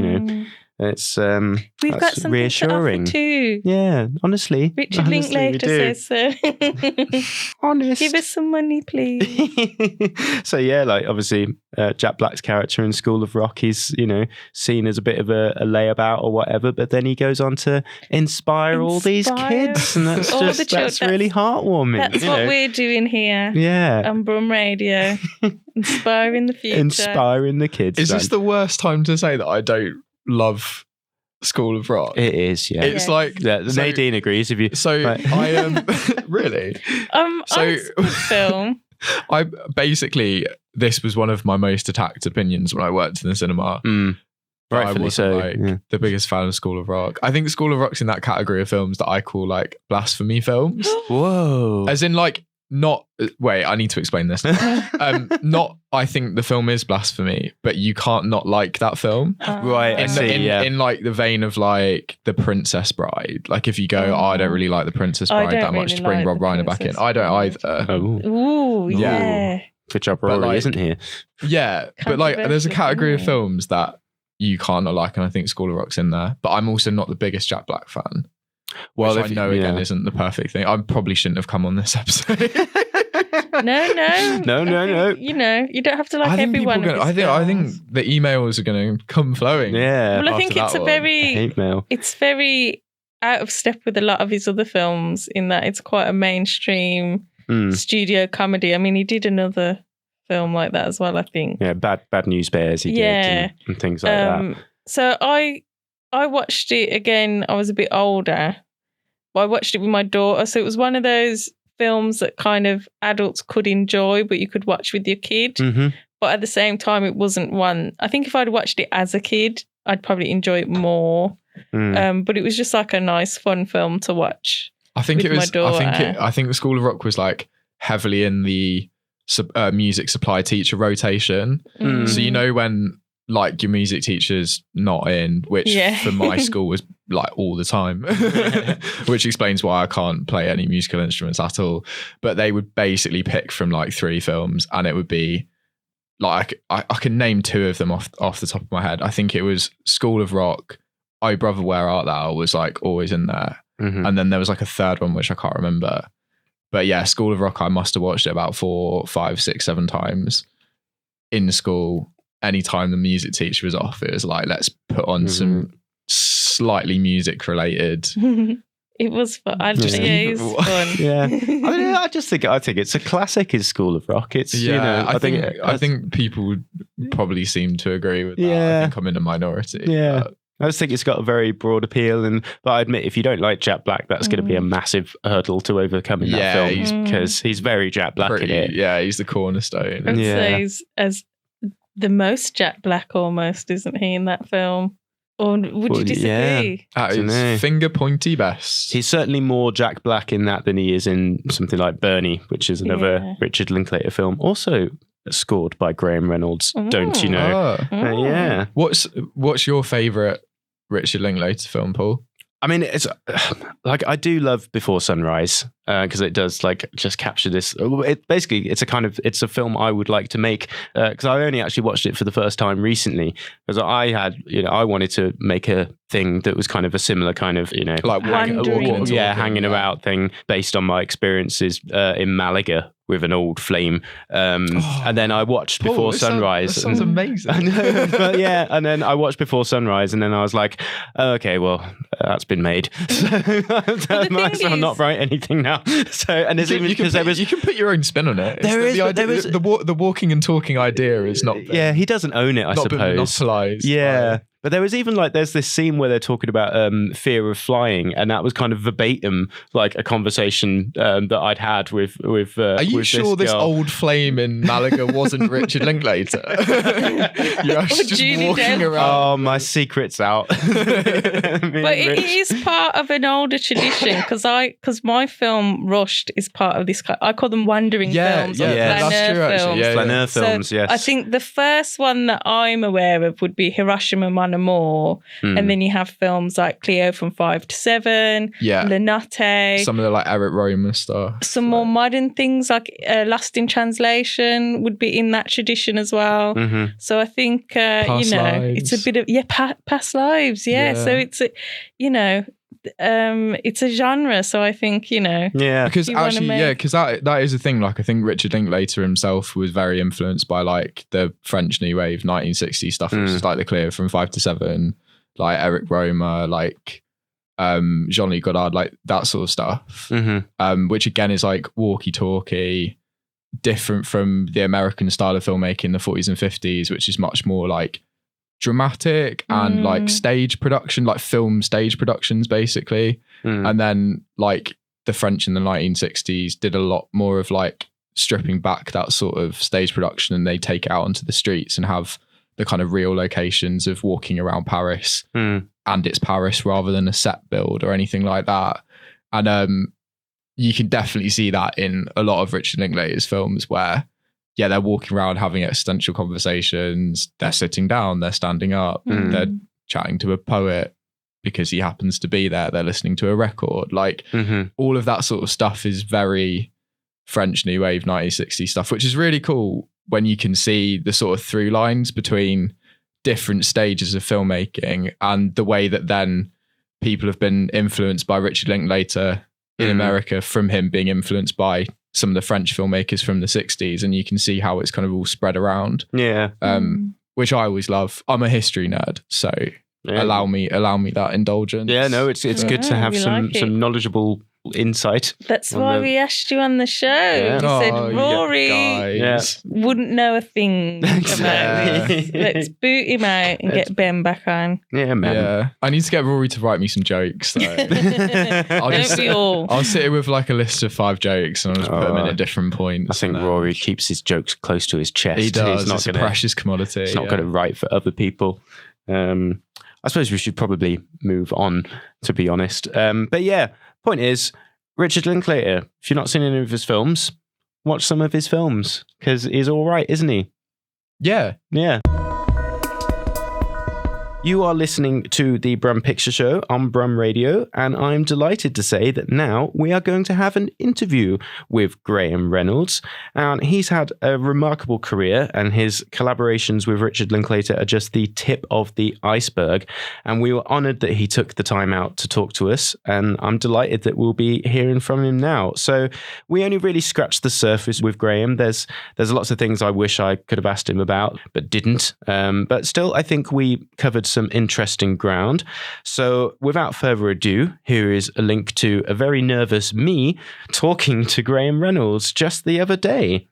it's we've got something reassuring to offer too. Yeah, honestly, Richard Linklater says so. Honest, give us some money, please. So obviously Jack Black's character in School of Rock, he's seen as a bit of a layabout or whatever, but then he goes on to inspire all these kids, and that's really heartwarming. That's what we're doing here. Yeah, on Brum Radio, inspiring the future, inspiring the kids. Is this the worst time to say that I don't love School of Rock? It is, yeah. It's like Nadine agrees. If you I am really. It's a good film. I basically, this was one of my most attacked opinions when I worked in the cinema. Rightfully so. The biggest fan of School of Rock. I think School of Rock's in that category of films that I call like blasphemy films. Whoa! As in like. Not wait, I need to explain this. Not I think the film is blasphemy, but you can't not like that film. Right, I see. In like the vein of like The Princess Bride. Like if you go, I don't really like The Princess Bride that much to bring Rob Reiner back in. I don't either. Ooh, yeah. Good job, Rory isn't here. Yeah, but like there's a category of films that you can't not like, and I think School of Rock's in there. But I'm also not the biggest Jack Black fan. Well, I know again isn't the perfect thing. I probably shouldn't have come on this episode. No. You don't have to like everyone. I think the emails are going to come flowing. Yeah. Well, I think it's it's very out of step with a lot of his other films in that it's quite a mainstream studio comedy. I mean, he did another film like that as well, I think. Yeah, Bad News Bears he did and things like that. So I watched it again. I was a bit older, but I watched it with my daughter. So it was one of those films that kind of adults could enjoy, but you could watch with your kid. But at the same time, it wasn't one. I think if I'd watched it as a kid, I'd probably enjoy it more. But it was just like a nice, fun film to watch. I think it was. I think the School of Rock was like heavily in the music supply teacher rotation. So when like your music teacher's not in, which for my school was like all the time, which explains why I can't play any musical instruments at all. But they would basically pick from like 3 films, and it would be like I can name 2 of them off the top of my head. I think it was School of Rock, Oh Brother Where Art Thou was like always in there, and then there was like a third one which I can't remember. But yeah, School of Rock, I must have watched it about 4, 5, 6, 7 times in school. Anytime the music teacher was off, it was like, let's put on some slightly music related It was fun. It was fun. Yeah, I think it's a classic. Is School of Rock? It's I think people probably seem to agree with that. Yeah. I think I'm in a minority. Yeah. But I just think it's got a very broad appeal, but I admit if you don't like Jack Black, that's going to be a massive hurdle to overcome in that film because he's very Jack Black in it. Yeah, he's the cornerstone. I'd say he's as the most Jack Black almost, isn't he, in that film? Or would you disagree? At his finger pointy best. He's certainly more Jack Black in that than he is in something like Bernie, which is another Richard Linklater film, also scored by Graham Reynolds. Don't you know? Yeah. What's your favourite Richard Linklater film, Paul? I mean, it's like I do love Before Sunrise because it does like just capture this. It's a film I would like to make because I only actually watched it for the first time recently because I wanted to make a thing that was kind of a similar kind of like hanging about thing based on my experiences in Malaga with an old flame. And then I watched Before Sunrise. That sounds amazing. I know, but yeah, and then I watched Before Sunrise and then I was like, oh, okay, well, that's been made. So I might as well not write anything now. So, and there's you can put your own spin on it. The walking and talking idea is not there. Yeah, he doesn't own it, I suppose. Not been monopolised. Yeah. But there was even there's this scene where they're talking about fear of flying, and that was kind of verbatim like a conversation that I'd had with. Are you sure this old flame in Malaga wasn't Richard Linklater? You're actually just walking around. Oh, my secret's out. But it is part of an older tradition because my film Rushed is part of this. I call them wandering films. That's true. Actually, flaneur films. Yes. I think the first one that I'm aware of would be Hiroshima Mon Amour, and then you have films like Cleo from 5 to 7, Lenate, some of the like Eric Romer stuff, some more modern things like Lost in Translation would be in that tradition as well. So I think Past Lives. it's a bit of Past Lives, so it's it's a genre, so I think because actually because that is a thing. Like I think Richard Linklater himself was very influenced by like the French New Wave 1960s stuff, which is like the Clear from 5 to 7, like Eric Romer, like Jean-Luc Godard, like that sort of stuff, which again is like walkie-talkie, different from the American style of filmmaking in the 40s and 50s, which is much more like dramatic and like stage production, like film stage productions basically. And then like the French in the 1960s did a lot more of like stripping back that sort of stage production, and they take it out onto the streets and have the kind of real locations of walking around Paris, and it's Paris rather than a set build or anything like that. And you can definitely see that in a lot of Richard Linklater's films where they're walking around having existential conversations. They're sitting down, they're standing up, they're chatting to a poet because he happens to be there. They're listening to a record. Like all of that sort of stuff is very French New Wave 1960s stuff, which is really cool when you can see the sort of through lines between different stages of filmmaking and the way that then people have been influenced by Richard Linklater in America from him being influenced by some of the French filmmakers from the 60s, and you can see how it's kind of all spread around. Which I always love. I'm a history nerd, so allow me that indulgence. Yeah, no, it's good to have some knowledgeable insight. That's why we asked you on the show. You said Rory wouldn't know a thing about this. Let's boot him out and get Ben back on. Yeah, man. Yeah. I need to get Rory to write me some jokes though. I'll sit here with like a list of 5 jokes and I'll just put them in at different points. I think Rory keeps his jokes close to his chest. He does. It's a precious commodity. He's not going to write for other people. I suppose we should probably move on, to be honest. But yeah, point is, Richard Linklater, if you've not seen any of his films, watch some of his films, because he's all right, isn't he? Yeah. Yeah. You are listening to the Brum Picture Show on Brum Radio, and I'm delighted to say that now we are going to have an interview with Graham Reynolds. And he's had a remarkable career, and his collaborations with Richard Linklater are just the tip of the iceberg. And we were honoured that he took the time out to talk to us, and I'm delighted that we'll be hearing from him now. So we only really scratched the surface with Graham. There's lots of things I wish I could have asked him about, but didn't. But still, I think we covered some interesting ground. So without further ado, here is a link to a very nervous me talking to Graham Reynolds just the other day.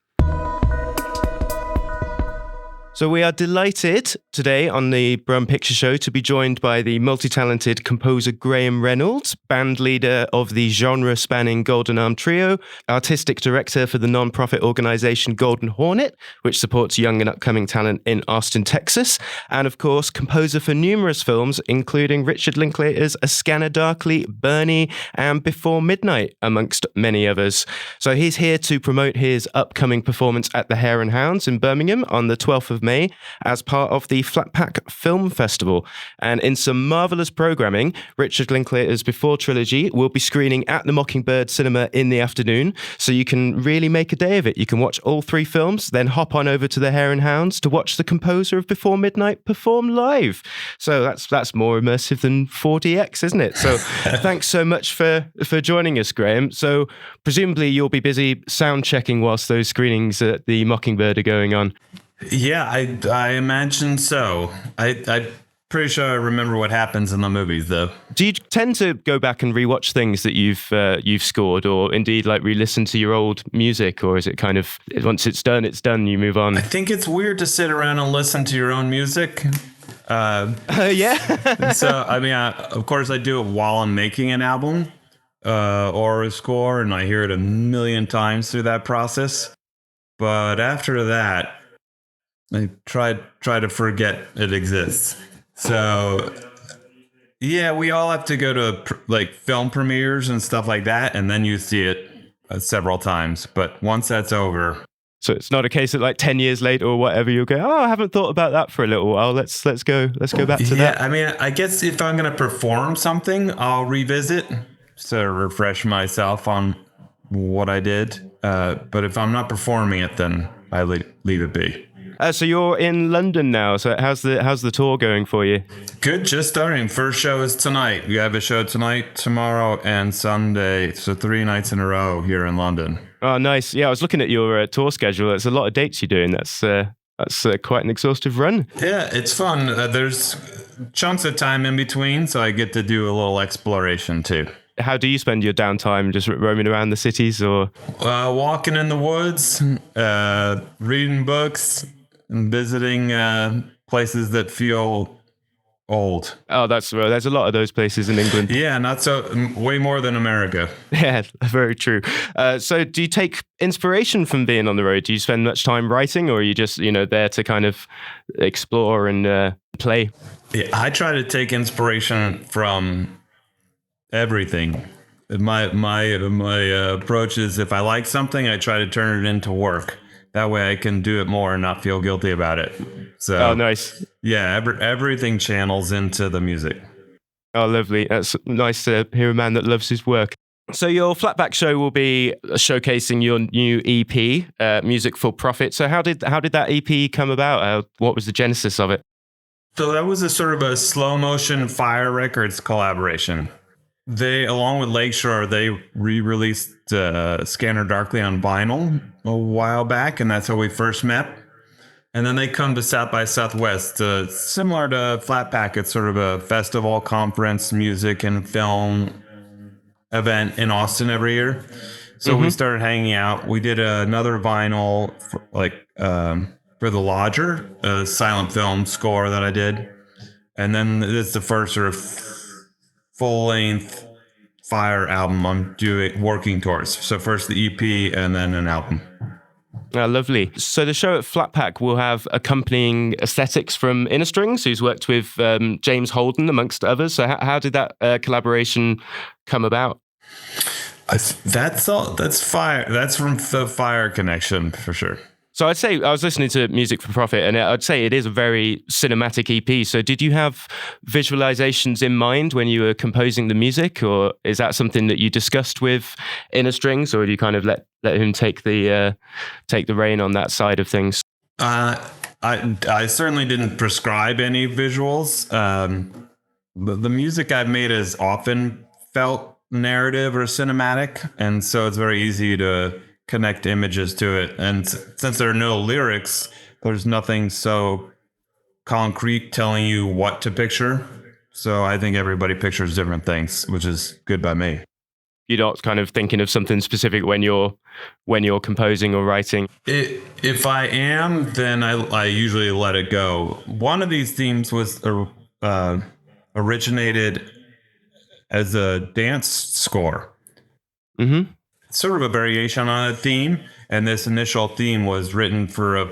So we are delighted today on the Brum Picture Show to be joined by the multi-talented composer Graham Reynolds, band leader of the genre-spanning Golden Arm Trio, artistic director for the non-profit organization Golden Hornet, which supports young and upcoming talent in Austin, Texas, and of course, composer for numerous films, including Richard Linklater's A Scanner Darkly, Bernie, and Before Midnight, amongst many others. So he's here to promote his upcoming performance at the Hare and Hounds in Birmingham on the 12th of May as part of the Flatpack Film Festival. And in some marvellous programming, Richard Linklater's Before trilogy will be screening at the Mockingbird Cinema in the afternoon, so you can really make a day of it. You can watch all three films, then hop on over to the Hare and Hounds to watch the composer of Before Midnight perform live. So that's more immersive than 4DX, isn't it? So thanks so much for joining us, Graham. So presumably you'll be busy sound checking whilst those screenings at the Mockingbird are going on. Yeah, I imagine so. I'm pretty sure I remember what happens in the movies, though. Do you tend to go back and rewatch things that you've scored, or indeed like re-listen to your old music, or is it kind of once it's done, you move on? I think it's weird to sit around and listen to your own music. Yeah. So I mean, of course, I do it while I'm making an album or a score, and I hear it a million times through that process. But after that, I try to forget it exists. So, yeah, we all have to go to like film premieres and stuff like that, and then you see it several times. But once that's over, so it's not a case that like 10 years later or whatever you'll go, oh, I haven't thought about that for a little while. Let's go back to that. Yeah, I mean, I guess if I'm going to perform something, I'll revisit to refresh myself on what I did. But if I'm not performing it, then I leave it be. So you're in London now. So how's the tour going for you? Good, just starting. First show is tonight. We have a show tonight, tomorrow, and Sunday. So 3 nights in a row here in London. Oh, nice. Yeah, I was looking at your tour schedule. There's a lot of dates you're doing. That's quite an exhaustive run. Yeah, it's fun. There's chunks of time in between, so I get to do a little exploration too. How do you spend your downtime? Just roaming around the cities, or walking in the woods, reading books, and visiting places that feel old. Oh, there's a lot of those places in England. Yeah, not so way more than America. Yeah, very true. So do you take inspiration from being on the road? Do you spend much time writing, or are you just there to kind of explore and play? Yeah, I try to take inspiration from everything. My approach is, if I like something, I try to turn it into work. That way I can do it more and not feel guilty about it. So, oh, nice. Yeah, everything channels into the music. Oh, lovely. That's nice to hear a man that loves his work. So your Flatback show will be showcasing your new EP, Music for Profit. So how did that EP come about? What was the genesis of it? So that was a sort of a slow motion Fire Records collaboration. They, along with Lakeshore, they re-released Scanner Darkly on vinyl a while back, and that's how we first met. And then they come to South by Southwest, similar to Flatpack. It's sort of a festival, conference, music, and film event in Austin every year. So we started hanging out. We did another vinyl for The Lodger, a silent film score that I did. And then this is the first sort of full-length Fire album I'm working towards. So first the EP and then an album. Oh, lovely. So the show at Flatpack will have accompanying aesthetics from Inner Strings, who's worked with James Holden, amongst others. So how did that collaboration come about? That's Fire. That's from the Fire connection for sure. So I'd say I was listening to Music for Profit, and I'd say it is a very cinematic EP. So did you have visualizations in mind when you were composing the music, or is that something that you discussed with Inner Strings, or do you kind of let him take the rein on that side of things? I certainly didn't prescribe any visuals. The music I've made has often felt narrative or cinematic, and so it's very easy to connect images to it. And since there are no lyrics, there's nothing so concrete telling you what to picture. So I think everybody pictures different things, which is good by me. You're not kind of thinking of something specific when you're composing or writing? If I am, then I usually let it go. One of these themes was originated as a dance score. Mm-hmm. Sort of a variation on a theme. And this initial theme was written for a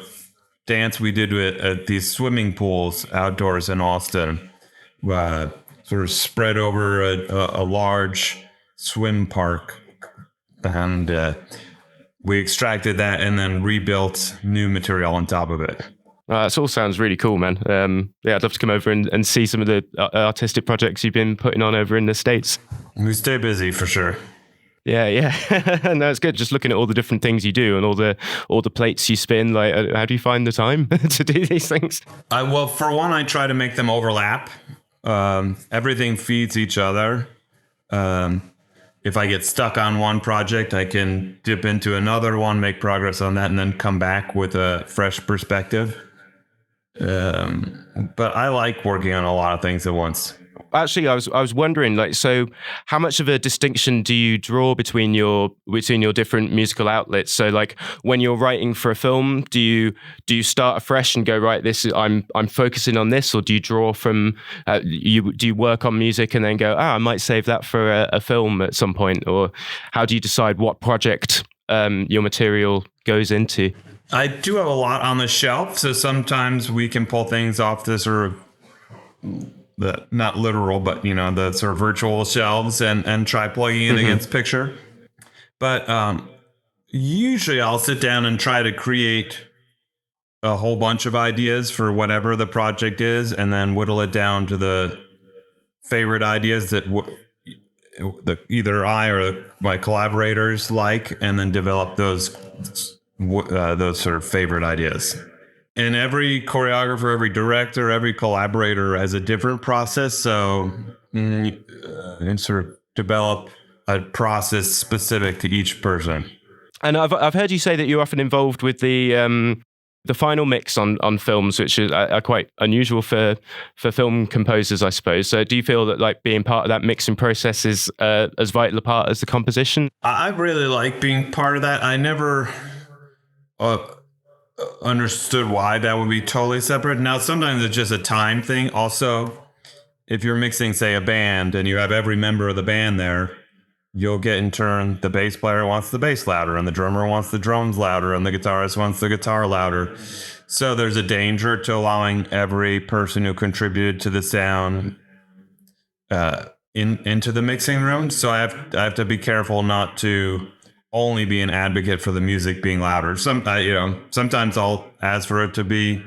dance we did at these swimming pools outdoors in Austin, sort of spread over a large swim park. And we extracted that and then rebuilt new material on top of it. This all sounds really cool, man. Yeah, I'd love to come over and see some of the artistic projects you've been putting on over in the States. We stay busy for sure. Yeah. No, it's good. Just looking at all the different things you do and all the plates you spin. Like, how do you find the time to do these things? Well, for one, I try to make them overlap. Everything feeds each other. If I get stuck on one project, I can dip into another one, make progress on that, and then come back with a fresh perspective. But I like working on a lot of things at once. Actually, I was wondering, like, so how much of a distinction do you draw between your different musical outlets? So, like, when you're writing for a film, do you start afresh and go, right, I'm focusing on this, or do you draw from do you work on music and then go, I might save that for a film at some point, or how do you decide what project your material goes into? I do have a lot on the shelf, so sometimes we can pull things off the sort of not literal, but the sort of virtual shelves and try plugging it against picture. But usually I'll sit down and try to create a whole bunch of ideas for whatever the project is, and then whittle it down to the favorite ideas that either I or my collaborators like, and then develop those sort of favorite ideas. And every choreographer, every director, every collaborator has a different process. So and sort of develop a process specific to each person. And I've heard you say that you're often involved with the final mix on films, which are quite unusual for film composers, I suppose. So do you feel that, like, being part of that mixing process is as vital a part as the composition? I really like being part of that. I never understood why that would be totally separate. Now, sometimes it's just a time thing. Also, if you're mixing, say, a band and you have every member of the band there, you'll get in turn, the bass player wants the bass louder, and the drummer wants the drums louder, and the guitarist wants the guitar louder. So there's a danger to allowing every person who contributed to the sound into the mixing room. So I have to be careful not to only be an advocate for the music being louder. Sometimes I'll ask for it to be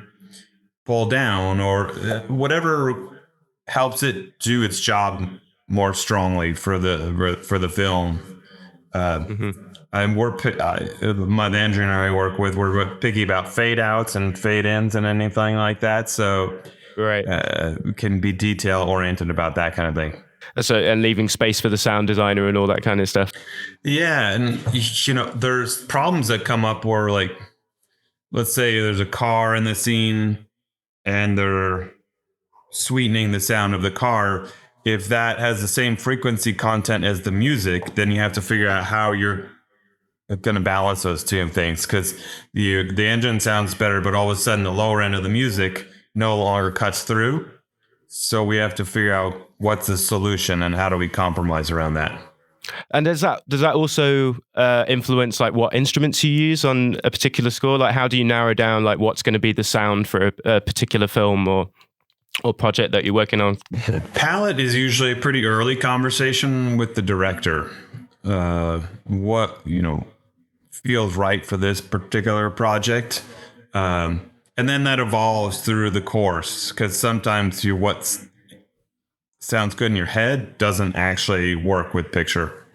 pulled down, or whatever helps it do its job more strongly for the film. And the engineer I work with, we're picky about fade outs and fade ins and anything like that. So right, we can be detail oriented about that kind of thing. So, and leaving space for the sound designer and all that kind of stuff. Yeah, and there's problems that come up where, like, let's say there's a car in the scene and they're sweetening the sound of the car. If that has the same frequency content as the music, then you have to figure out how you're going to balance those two things, because the engine sounds better, but all of a sudden the lower end of the music no longer cuts through. So we have to figure out what's the solution and how do we compromise around that. And does that also influence, like, what instruments you use on a particular score? Like, how do you narrow down, like, what's going to be the sound for a particular film or project that you're working on? Palette is usually a pretty early conversation with the director. What feels right for this particular project, and then that evolves through the course, because sometimes what sounds good in your head doesn't actually work with picture.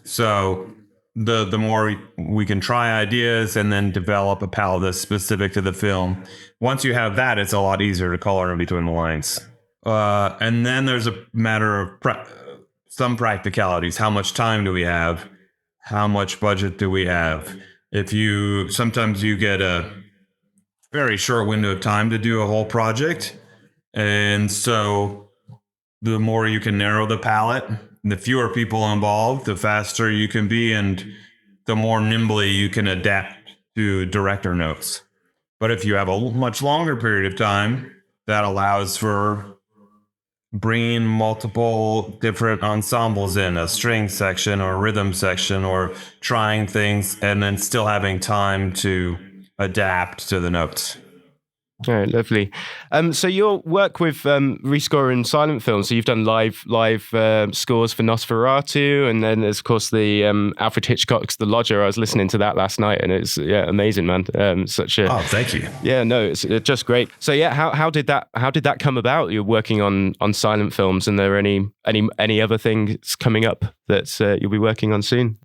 So the more we can try ideas and then develop a palette that's specific to the film. Once you have that, it's a lot easier to color in between the lines. And then there's a matter of some practicalities. How much time do we have? How much budget do we have? Sometimes you get a very short window of time to do a whole project. And so the more you can narrow the palette, the fewer people involved, the faster you can be, and the more nimbly you can adapt to director notes. But if you have a much longer period of time, that allows for bringing multiple different ensembles in, a string section or a rhythm section, or trying things and then still having time to adapt to the notes. All right, lovely. So your work with rescoring silent films. So you've done live scores for Nosferatu, and then there's of course the Alfred Hitchcock's The Lodger. I was listening to that last night, and it's amazing, man. Thank you. Yeah, no, it's just great. So yeah, how did that come about? You're working on silent films, and there any other things coming up that you'll be working on soon?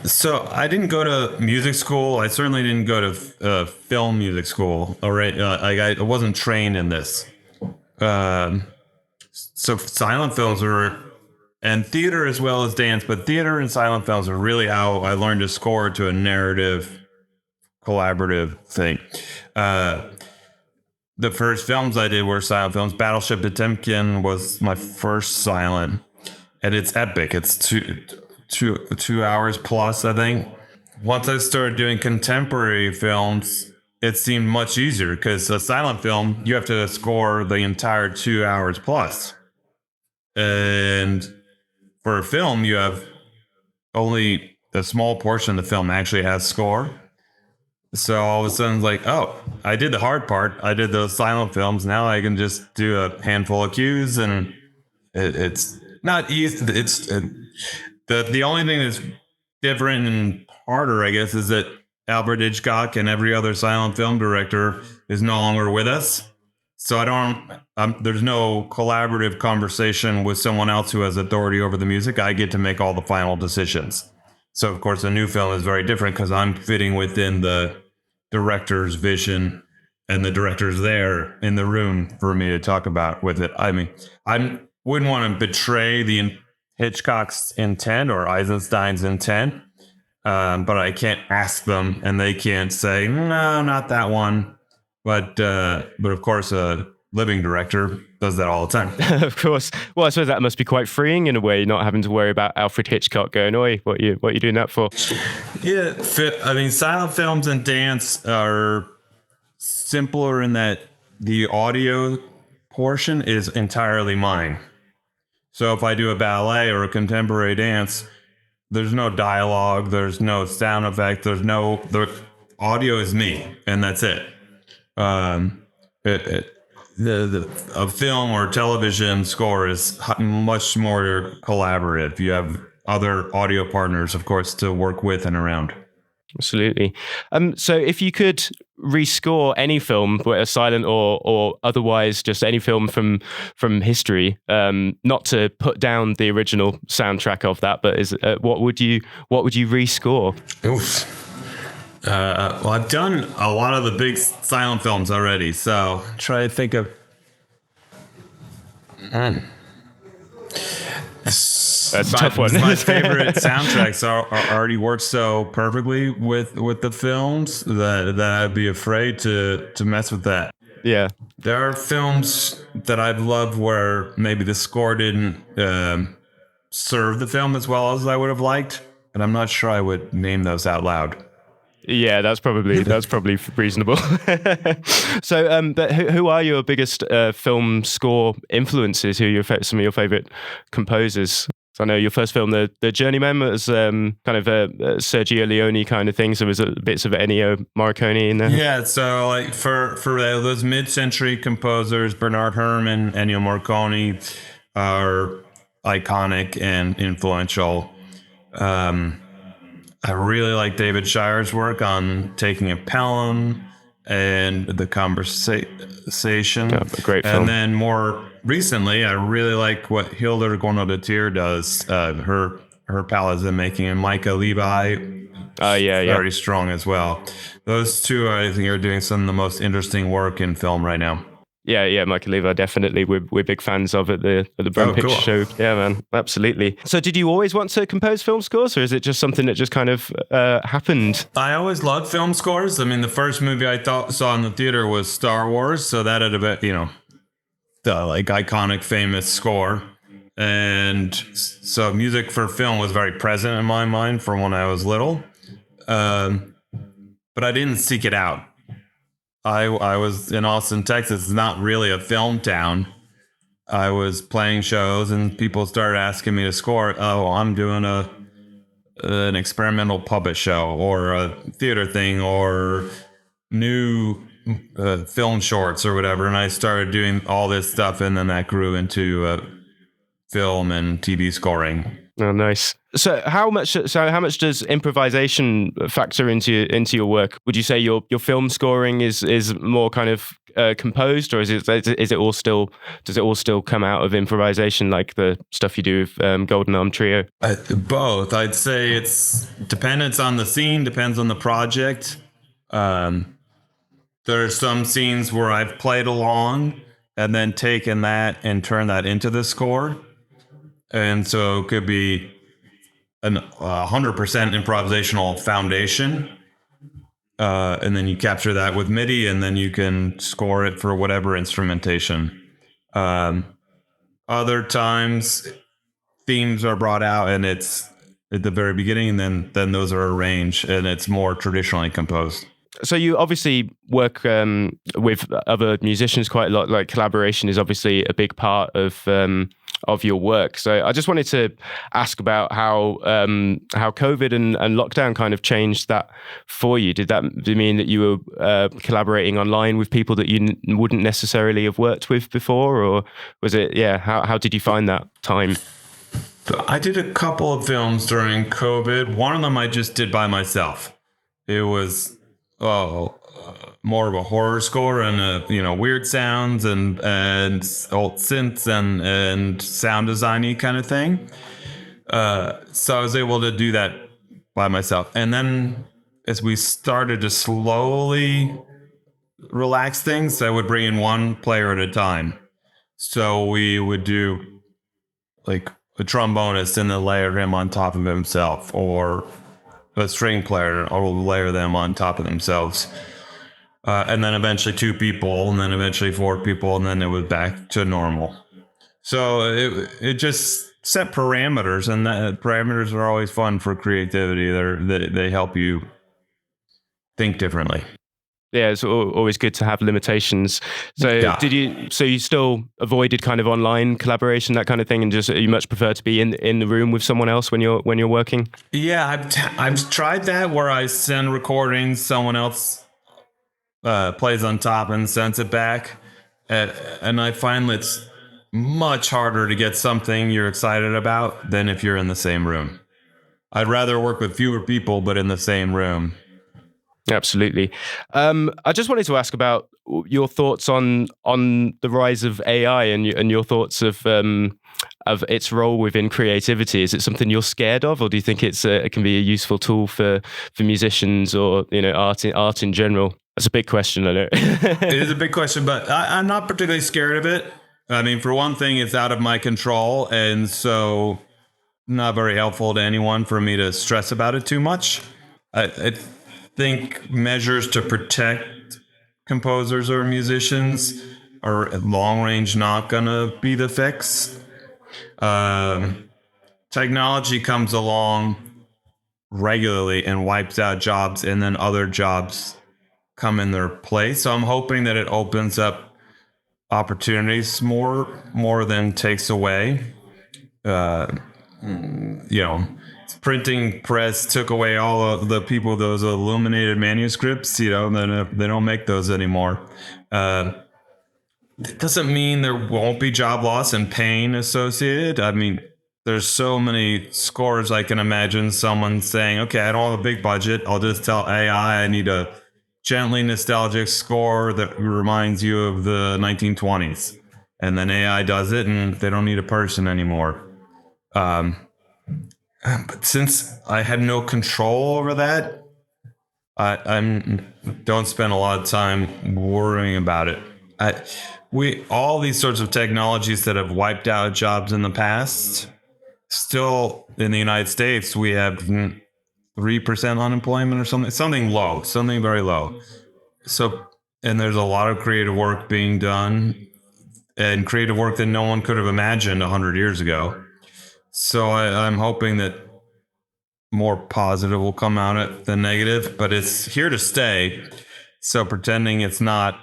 So I didn't go to music school. I certainly didn't go to film music school. I wasn't trained in this. So silent films and theater as well as dance, but theater and silent films are really how I learned to score to a narrative, collaborative thing. The first films I did were silent films. Battleship Potemkin was my first silent, and it's epic. It's two hours plus, I think. Once I started doing contemporary films, it seemed much easier because a silent film, you have to score the entire 2 hours plus. And for a film, you have only a small portion of the film actually has score. So all of a sudden, it's like, oh, I did the hard part. I did those silent films. Now I can just do a handful of cues, and it's not easy. The only thing that's different and harder, I guess, is that Alfred Hitchcock and every other silent film director is no longer with us. So there's no collaborative conversation with someone else who has authority over the music. I get to make all the final decisions. So, of course, a new film is very different because I'm fitting within the director's vision, and the director's there in the room for me to talk about with it. I mean, I wouldn't want to betray the Hitchcock's intent or Eisenstein's intent, but I can't ask them, and they can't say, no, not that one. But of course, a living director does that all the time. Of course. Well, I suppose that must be quite freeing in a way, not having to worry about Alfred Hitchcock going, oi, what you doing that for? Yeah, I mean, silent films and dance are simpler in that the audio portion is entirely mine. So if I do a ballet or a contemporary dance, there's no dialogue, there's no sound effect, the audio is me, and that's it. A film or television score is much more collaborative. You have other audio partners, of course, to work with and around. Absolutely. So if you could rescore any film, whether silent or otherwise, just any film from history, not to put down the original soundtrack of that, but what would you rescore? Oof. Well, I've done a lot of the big silent films already, so try to think of. That's a tough one. My favorite soundtracks are already work so perfectly with the films that I'd be afraid to mess with that. Yeah, there are films that I've loved where maybe the score didn't serve the film as well as I would have liked, and I'm not sure I would name those out loud. Yeah, that's probably reasonable. So, but who are your biggest film score influences? Who are some of your favorite composers? So I know your first film, The Journeyman, was kind of a Sergio Leone kind of thing. So was it bits of Ennio Morricone in there? Yeah. So like for those mid-century composers, Bernard Herrmann, Ennio Morricone are iconic and influential. I really like David Shire's work on Taking a Pelham and The Conversation. Yeah, a great film. And then more recently, I really like what Hildur Guðnadóttir does. Her palettes in making, and Micah Levi. Very strong as well. Those two, I think, are doing some of the most interesting work in film right now. Yeah, Michael Levi, definitely. We're big fans of at the Brum Picture Show. Yeah, man, absolutely. So did you always want to compose film scores, or is it just something that just kind of happened? I always loved film scores. I mean, the first movie I saw in the theater was Star Wars, so that had a bit, the like iconic famous score. And so music for film was very present in my mind from when I was little. But I didn't seek it out. I was in Austin, Texas. It's not really a film town. I was playing shows and people started asking me to score. Oh, I'm doing an experimental puppet show or a theater thing or new film shorts or whatever. And I started doing all this stuff, and then that grew into film and TV scoring. Oh, nice. So how much does improvisation factor into your work? Would you say your film scoring is more kind of composed, or does it all still come out of improvisation, like the stuff you do with Golden Arm Trio? Both. I'd say it's dependent on the scene, depends on the project. There are some scenes where I've played along and then taken that and turned that into the score. And so it could be 100% improvisational foundation. And then you capture that with MIDI, and then you can score it for whatever instrumentation. Other times, themes are brought out, and it's at the very beginning, and then those are arranged, and it's more traditionally composed. So you obviously work with other musicians quite a lot. Like collaboration is obviously a big part of your work. So I just wanted to ask about how COVID and lockdown kind of changed that for you. Did it mean that you were collaborating online with people that you wouldn't necessarily have worked with before, or was it? Yeah, how did you find that time? So I did a couple of films during COVID. One of them I just did by myself. It was more of a horror score and weird sounds and old synths and sound designy kind of thing. So I was able to do that by myself. And then as we started to slowly relax things, I would bring in one player at a time. So we would do like a trombonist and then layer him on top of himself, or a string player, or layer them on top of themselves. And then eventually 2 people, and then eventually 4 people, and then it was back to normal. So it just set parameters, and that parameters are always fun for creativity. They help you think differently. Yeah, it's always good to have limitations. So yeah. You still avoided kind of online collaboration, that kind of thing, and just you much prefer to be in the room with someone else when you're working? Yeah, I've tried that where I send recordings, someone else plays on top and sends it back, and I find it's much harder to get something you're excited about than if you're in the same room. I'd rather work with fewer people but in the same room. Absolutely. I just wanted to ask about your thoughts on the rise of AI and your thoughts of its role within creativity. Is it something you're scared of, or do you think it can be a useful tool for musicians or art in general? That's a big question, I know. It is a big question, but I'm not particularly scared of it. I mean, for one thing, it's out of my control, and so not very helpful to anyone for me to stress about it too much. I think measures to protect composers or musicians are at long range not gonna be the fix. Technology comes along regularly and wipes out jobs, and then other jobs come in their place. So I'm hoping that it opens up opportunities more than takes away. Printing press took away all of the people, those illuminated manuscripts, they don't make those anymore. It doesn't mean there won't be job loss and pain associated. I mean, there's so many scores I can imagine someone saying, okay, I don't have a big budget. I'll just tell AI I need a gently nostalgic score that reminds you of the 1920s. And then AI does it, and they don't need a person anymore. But since I had no control over that, I don't spend a lot of time worrying about it. all these sorts of technologies that have wiped out jobs in the past, still in the United States, we have 3% unemployment or something low, something very low. So, and there's a lot of creative work being done, and creative work that no one could have imagined 100 years ago. So I'm hoping that more positive will come out of it than negative, but it's here to stay. So pretending it's not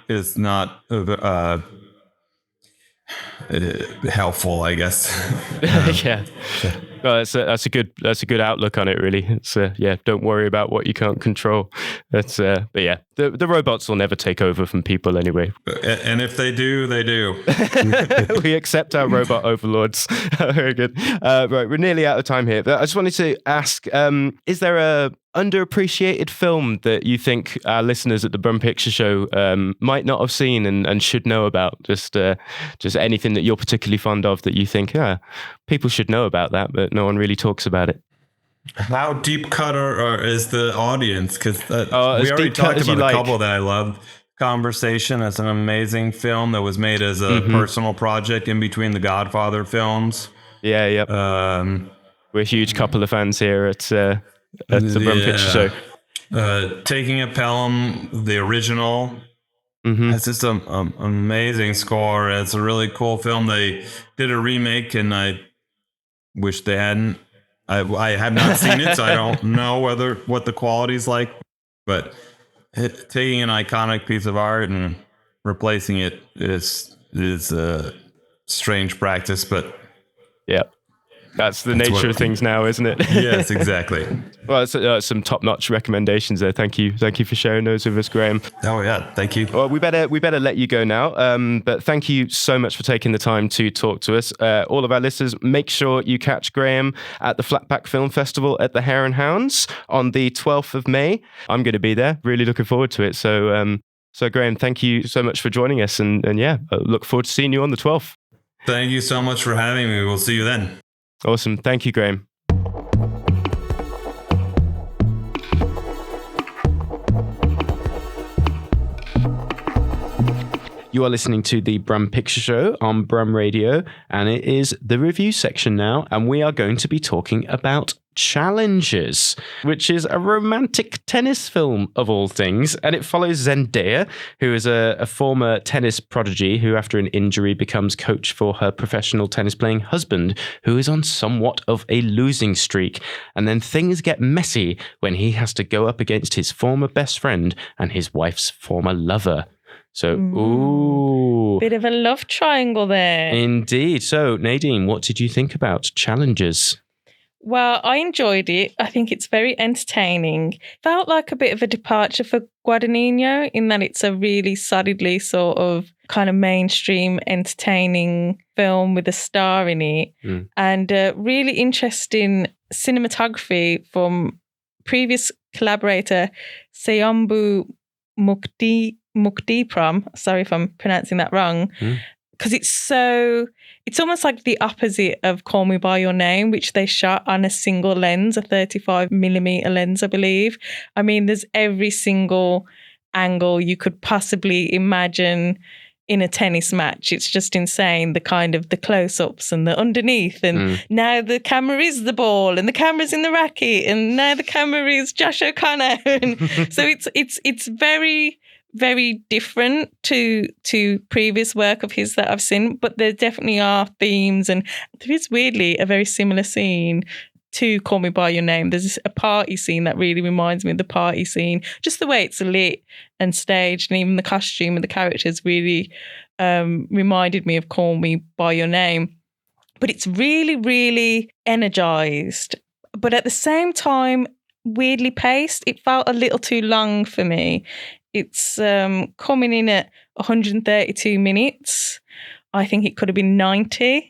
helpful, I guess. Yeah. Well, that's a good outlook on it, really. It's don't worry about what you can't control. But yeah, the robots will never take over from people anyway. And if they do, they do. We accept our robot overlords. Very good. Right, we're nearly out of time here. But I just wanted to ask: is there a underappreciated film that you think our listeners at the Brum Picture Show might not have seen and should know about? Just anything that you're particularly fond of that you think, people should know about that, but no one really talks about it. How deep cut is the audience? Because we already talked about a couple that I love. Conversation, that's an amazing film that was made as a personal project in between the Godfather films. Yeah, yep. We're huge couple of fans here at the Brum Picture Show. Taking a Pelham, the original. It's just an amazing score. It's a really cool film. They did a remake, and I wish they hadn't. I have not seen it, so I don't know what the quality's like. But taking an iconic piece of art and replacing it is a strange practice, but yeah. That's the nature of things now, isn't it? Yes, exactly. Well, it's some top-notch recommendations there. Thank you for sharing those with us, Graham. Oh yeah, thank you. Well, we better let you go now. But thank you so much for taking the time to talk to us. All of our listeners, make sure you catch Graham at the Flatpack Film Festival at the Hare and Hounds on the 12th of May. I'm going to be there. Really looking forward to it. So Graham, thank you so much for joining us, and I look forward to seeing you on the 12th. Thank you so much for having me. We'll see you then. Awesome. Thank you, Graham. You are listening to the Brum Picture Show on Brum Radio, and it is the review section now, and we are going to be talking about Challengers, which is a romantic tennis film of all things, and it follows Zendaya, who is a former tennis prodigy who, after an injury, becomes coach for her professional tennis-playing husband, who is on somewhat of a losing streak, and then things get messy when he has to go up against his former best friend and his wife's former lover. So, ooh. Bit of a love triangle there. Indeed. So, Nadine, what did you think about Challengers? Well, I enjoyed it. I think it's very entertaining. Felt like a bit of a departure for Guadagnino in that it's a really solidly sort of kind of mainstream entertaining film with a star in it. And really interesting cinematography from previous collaborator Sayambu Mukdipram. Sorry if I'm pronouncing that wrong. Because it's almost like the opposite of Call Me By Your Name, which they shot on a single lens, a 35mm lens, I believe. I mean, there's every single angle you could possibly imagine in a tennis match. It's just insane, the kind of the close-ups and the underneath, and now the camera is the ball and the camera's in the racket, and now the camera is Josh O'Connor. And so it's very, very different to previous work of his that I've seen, but there definitely are themes, and there is weirdly a very similar scene to Call Me By Your Name. There's a party scene that really reminds me of the party scene, just the way it's lit and staged, and even the costume and the characters really reminded me of Call Me By Your Name. But it's really, really energized, but at the same time weirdly paced. It felt a little too long for me. It's coming in at 132 minutes. I think it could have been 90.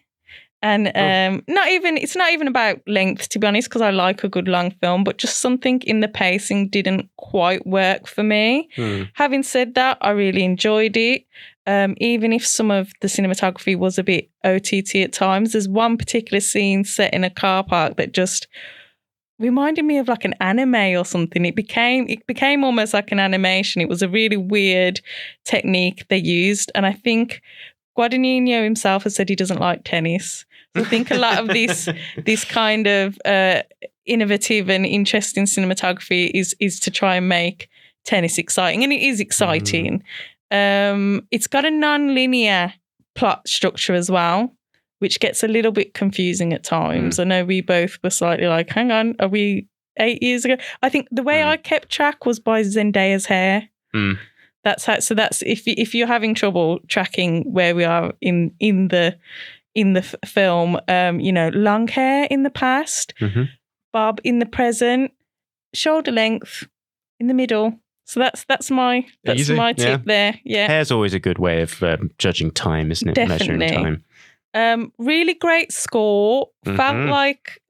And it's not even about length, to be honest, because I like a good long film, but just something in the pacing didn't quite work for me. Having said that, I really enjoyed it. Even if some of the cinematography was a bit OTT at times, there's one particular scene set in a car park that just reminded me of like an anime or something. It became almost like an animation. It was a really weird technique they used, and I think Guadagnino himself has said he doesn't like tennis. So I think a lot of this kind of innovative and interesting cinematography is to try and make tennis exciting, and it is exciting. It's got a non-linear plot structure as well, which gets a little bit confusing at times. I know we both were slightly like, hang on, are we 8 years ago? I think the way I kept track was by Zendaya's hair. That's how. So that's if you're having trouble tracking where we are in the film, long hair in the past, bob in the present, shoulder length in the middle. So that's my tip there. Yeah, hair's always a good way of judging time, isn't it? Definitely. Measuring time. Really great score. Felt like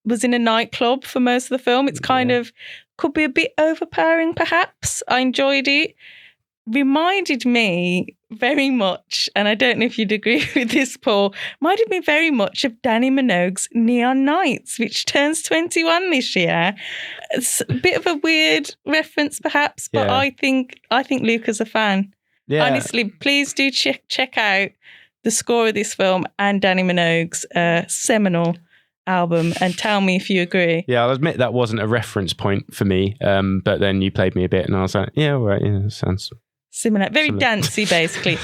was in a nightclub for most of the film. It's kind of could be a bit overpowering, perhaps. I enjoyed it. Reminded me very much, and I don't know if you'd agree with this, Paul, reminded me very much of Danny Minogue's Neon Nights, which turns 21 this year. It's a bit of a weird reference, perhaps, but I think Luca's a fan. Yeah. Honestly, please do check out the score of this film and Danny Minogue's seminal album and tell me if you agree. Yeah, I'll admit that wasn't a reference point for me, but then you played me a bit and I was like, yeah, all right, yeah, sounds... Similar, very dancey, basically.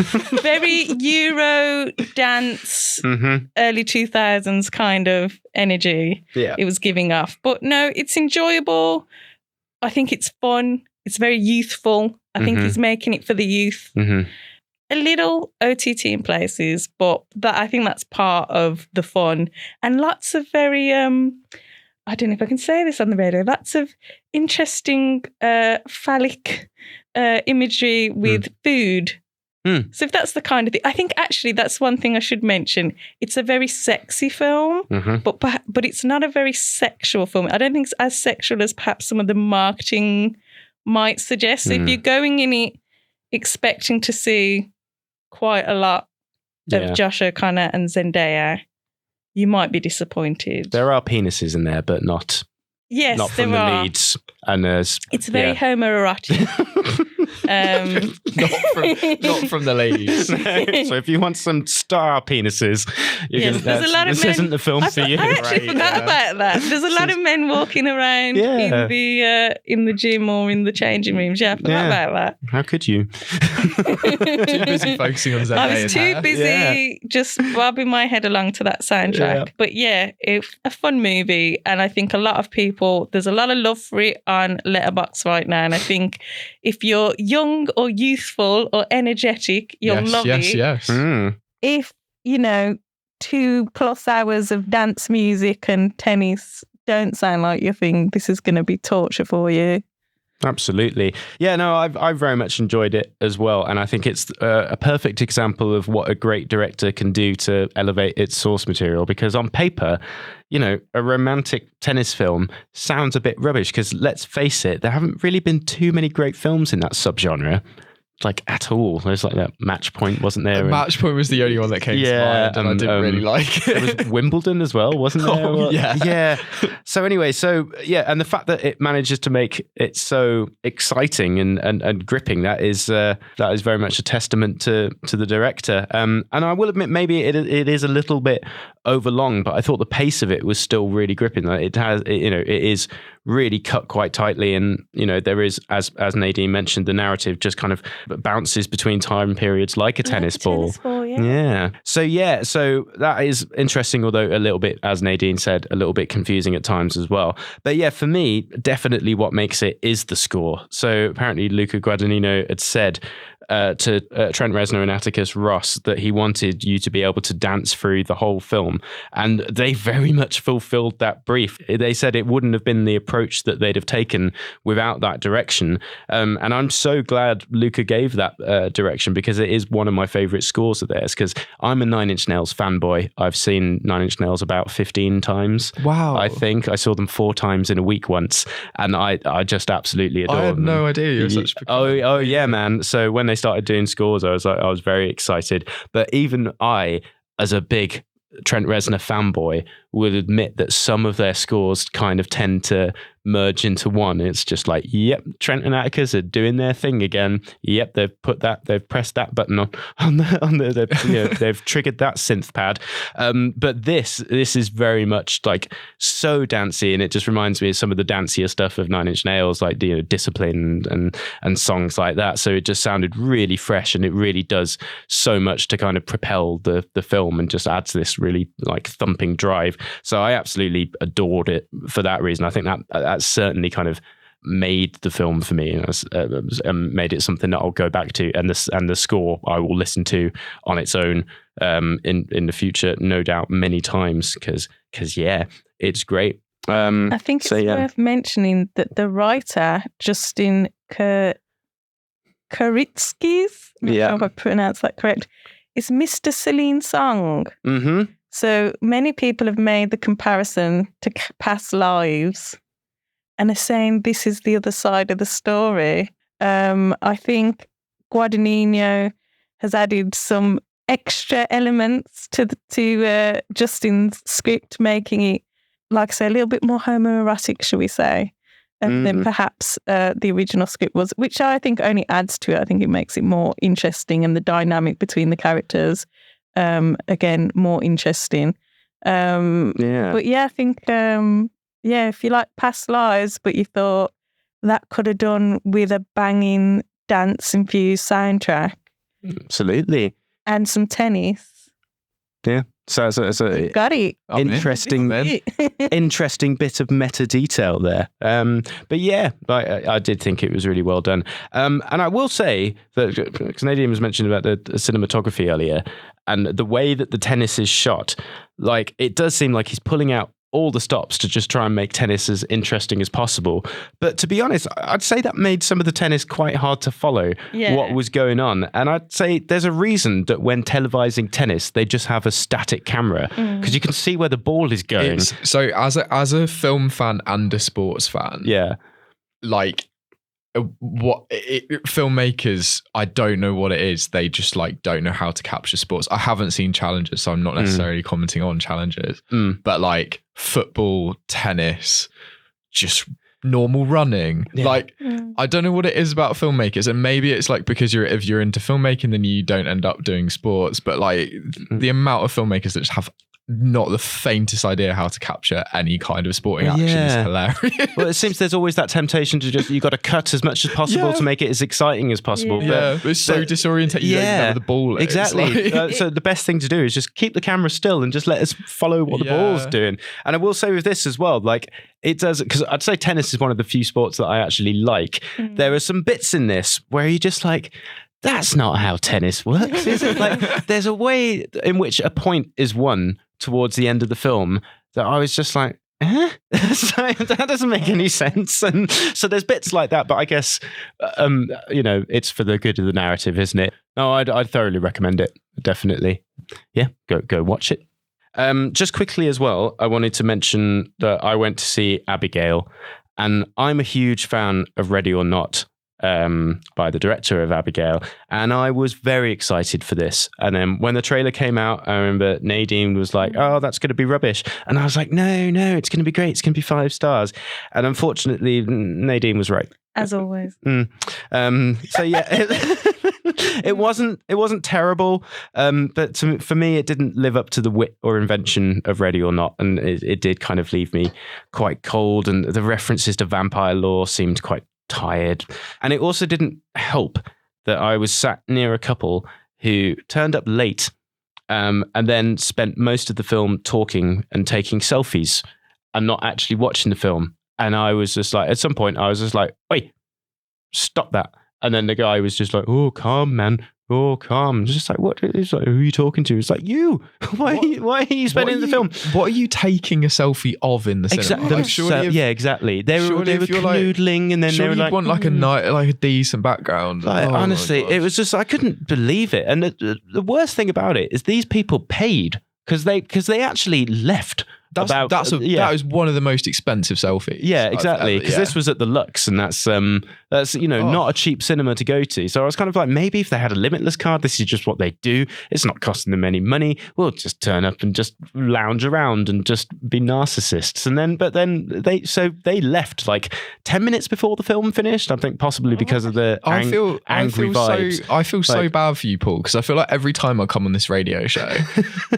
Very Euro dance, early 2000s kind of energy it was giving off. But no, it's enjoyable. I think it's fun. It's very youthful. I think he's making it for the youth. A little OTT in places, but I think that's part of the fun. And lots of very, I don't know if I can say this on the radio, lots of interesting phallic imagery with food. So if that's the kind of thing, I think actually that's one thing I should mention. It's a very sexy film, but it's not a very sexual film. I don't think it's as sexual as perhaps some of the marketing might suggest. So if you're going in it expecting to see quite a lot of Josh O'Connor and Zendaya, you might be disappointed. There are penises in there, but not from the leads. And it's very homoerotic. not from the ladies. So if you want some star penises, there's a lot of this men, isn't the film for you. I actually forgot about that. There's a lot of men walking around in the gym or in the changing rooms. Yeah, I forgot about that. How could you? Too busy focusing on Zendaya's I was too busy just bobbing my head along to that soundtrack. But it's a fun movie, and I think a lot of people, there's a lot of love for it on Letterboxd right now, and I think if you're young or youthful or energetic, you'll love it. Yes. If, 2+ hours of dance music and tennis don't sound like your thing, this is going to be torture for you. Absolutely. Yeah, no, I've very much enjoyed it as well. And I think it's a perfect example of what a great director can do to elevate its source material. Because on paper, a romantic tennis film sounds a bit rubbish because let's face it, there haven't really been too many great films in that subgenre. Like at all. There's like that Match Point, wasn't there? Match Point was the only one that came to mind, and I didn't really like it. There was Wimbledon as well, wasn't there? Oh, yeah. So anyway, and the fact that it manages to make it so exciting and gripping, that is very much a testament to the director. And I will admit, maybe it is a little bit overlong, but I thought the pace of it was still really gripping. It is really cut quite tightly, and there is, as Nadine mentioned, the narrative just kind of bounces between time periods like a tennis ball. So that is interesting, although a little bit, as Nadine said, a little bit confusing at times as well. But yeah, for me, definitely what makes it is the score. So apparently Luca Guadagnino had said to Trent Reznor and Atticus Ross that he wanted you to be able to dance through the whole film, and they very much fulfilled that brief. They said it wouldn't have been the approach that they'd have taken without that direction, and I'm so glad Luca gave that direction, because it is one of my favourite scores of theirs, because I'm a Nine Inch Nails fanboy. I've seen Nine Inch Nails about 15 times. Wow. I think I saw them 4 times in a week once, and I just absolutely adore them. I had no idea you were such a Oh yeah, man. So when they started doing scores, I was very excited. But even I, as a big Trent Reznor fanboy, would admit that some of their scores kind of tend to merge into one. It's just like, yep, Trent and Atticus are doing their thing again. Yep, they've pressed that button they've triggered that synth pad. But this is very much like so dancey, and it just reminds me of some of the dancier stuff of Nine Inch Nails, like Discipline and songs like that. So it just sounded really fresh, and it really does so much to kind of propel the film and just adds this really like thumping drive. So I absolutely adored it for that reason. I think that certainly kind of made the film for me, and made it something that I'll go back to, and the score I will listen to on its own in the future, no doubt, many times, because yeah, it's great. I think it's worth mentioning that the writer, Justin Kuritsky, I'm not sure if I pronounced that correct, is Mr. Celine Song. Mm-hmm. So many people have made the comparison to Past Lives and are saying this is the other side of the story. I think Guadagnino has added some extra elements to Justin's script, making it, like I say, a little bit more homoerotic, shall we say, than perhaps the original script was, which I think only adds to it. I think it makes it more interesting, and the dynamic between the characters, again, more interesting. But yeah, I think, if you like Past Lives, but you thought that could have done with a banging dance-infused soundtrack. Absolutely. And some tennis. Yeah. So got it. Interesting bit of meta detail there. But yeah, I did think it was really well done. And I will say that, because Nadine was mentioning about the cinematography earlier, and the way that the tennis is shot, like it does seem like he's pulling out all the stops to just try and make tennis as interesting as possible. But to be honest, I'd say that made some of the tennis quite hard to follow what was going on. And I'd say there's a reason that when televising tennis, they just have a static camera, because you can see where the ball is going. So as a film fan and a sports fan, like filmmakers, I don't know what it is. They just like don't know how to capture sports. I haven't seen Challengers, so I'm not necessarily commenting on Challengers, but like football, tennis, just normal running. Like I don't know what it is about filmmakers, and maybe it's like because if you're into filmmaking, then you don't end up doing sports. But like the amount of filmmakers that just have not the faintest idea how to capture any kind of sporting action is hilarious. Well, it seems there's always that temptation to just, you got to cut as much as possible to make it as exciting as possible. But it's so disorientating. You don't know where the ball is. Exactly. So the best thing to do is just keep the camera still and just let us follow what the ball's doing. And I will say with this as well, like it does, because I'd say tennis is one of the few sports that I actually like. There are some bits in this where you just like, that's not how tennis works, is it? Like, there's a way in which a point is won towards the end of the film that I was just like, that doesn't make any sense. And so there's bits like that, but I guess, it's for the good of the narrative, isn't it? No, I'd thoroughly recommend it. Definitely. Yeah, go watch it. Just quickly as well, I wanted to mention that I went to see Abigail, and I'm a huge fan of Ready or Not, by the director of Abigail, and I was very excited for this. And then when the trailer came out, I remember Nadine was like, "Oh, that's going to be rubbish," and I was like, "No, it's going to be great. It's going to be 5 stars." And unfortunately, Nadine was right, as always. So yeah, it wasn't terrible, but for me, it didn't live up to the wit or invention of Ready or Not, and it did kind of leave me quite cold. And the references to vampire lore seemed quite tired, and it also didn't help that I was sat near a couple who turned up late, and then spent most of the film talking and taking selfies and not actually watching the film. And I was just like, at some point I was just like, "Wait, stop that." And then the guy was just like, "Oh, calm, man. Oh, calm." Just like, what? It's like, who are you talking to? It's like, you. Why are you spending the film? What are you taking a selfie of in the cinema? Exactly. Exactly. They were canoodling, and then they were like, want like a decent background. Like, honestly, it was just, I couldn't believe it. And the worst thing about it is these people paid because they actually left that is one of the most expensive selfies. Yeah, exactly. Because this was at the Lux, and that's not a cheap cinema to go to. So I was kind of like, maybe if they had a Limitless card, this is just what they do. It's not costing them any money. We'll just turn up and just lounge around and just be narcissists. But then they left like 10 minutes before the film finished. I think possibly because of the angry vibes. I feel so bad for you, Paul, because I feel like every time I come on this radio show,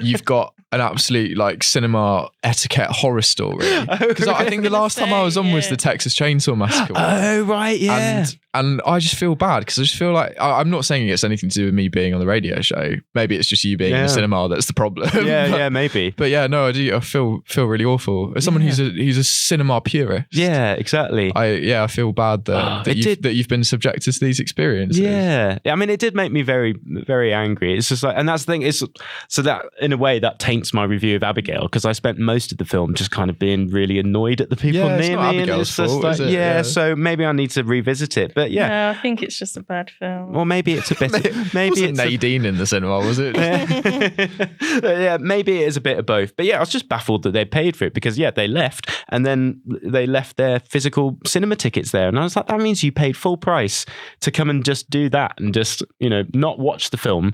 you've got an absolute like cinema etiquette horror story. Because I think the last time I was on was the Texas Chainsaw Massacre one. Oh, right, yeah. And I just feel bad because I just feel like I'm not saying it's anything to do with me being on the radio show. Maybe it's just you being in the cinema that's the problem. Yeah, maybe. But yeah, no, I do. I feel really awful as someone who's a cinema purist. Yeah, exactly. I feel bad that you've been subjected to these experiences. Yeah, I mean, it did make me very, very angry. It's just like, and that's the thing is, so that in a way that taints my review of Abigail because I spent most of the film just kind of being really annoyed at the people near me. Abigail's fault, just like, yeah, so maybe I need to revisit it. But yeah, no, I think it's just a bad film. Or maybe it's a bit. Maybe it's Nadine in the cinema, was it? Yeah, maybe it is a bit of both. But yeah, I was just baffled that they paid for it because they left and then they left their physical cinema tickets there, and I was like, that means you paid full price to come and just do that and just not watch the film.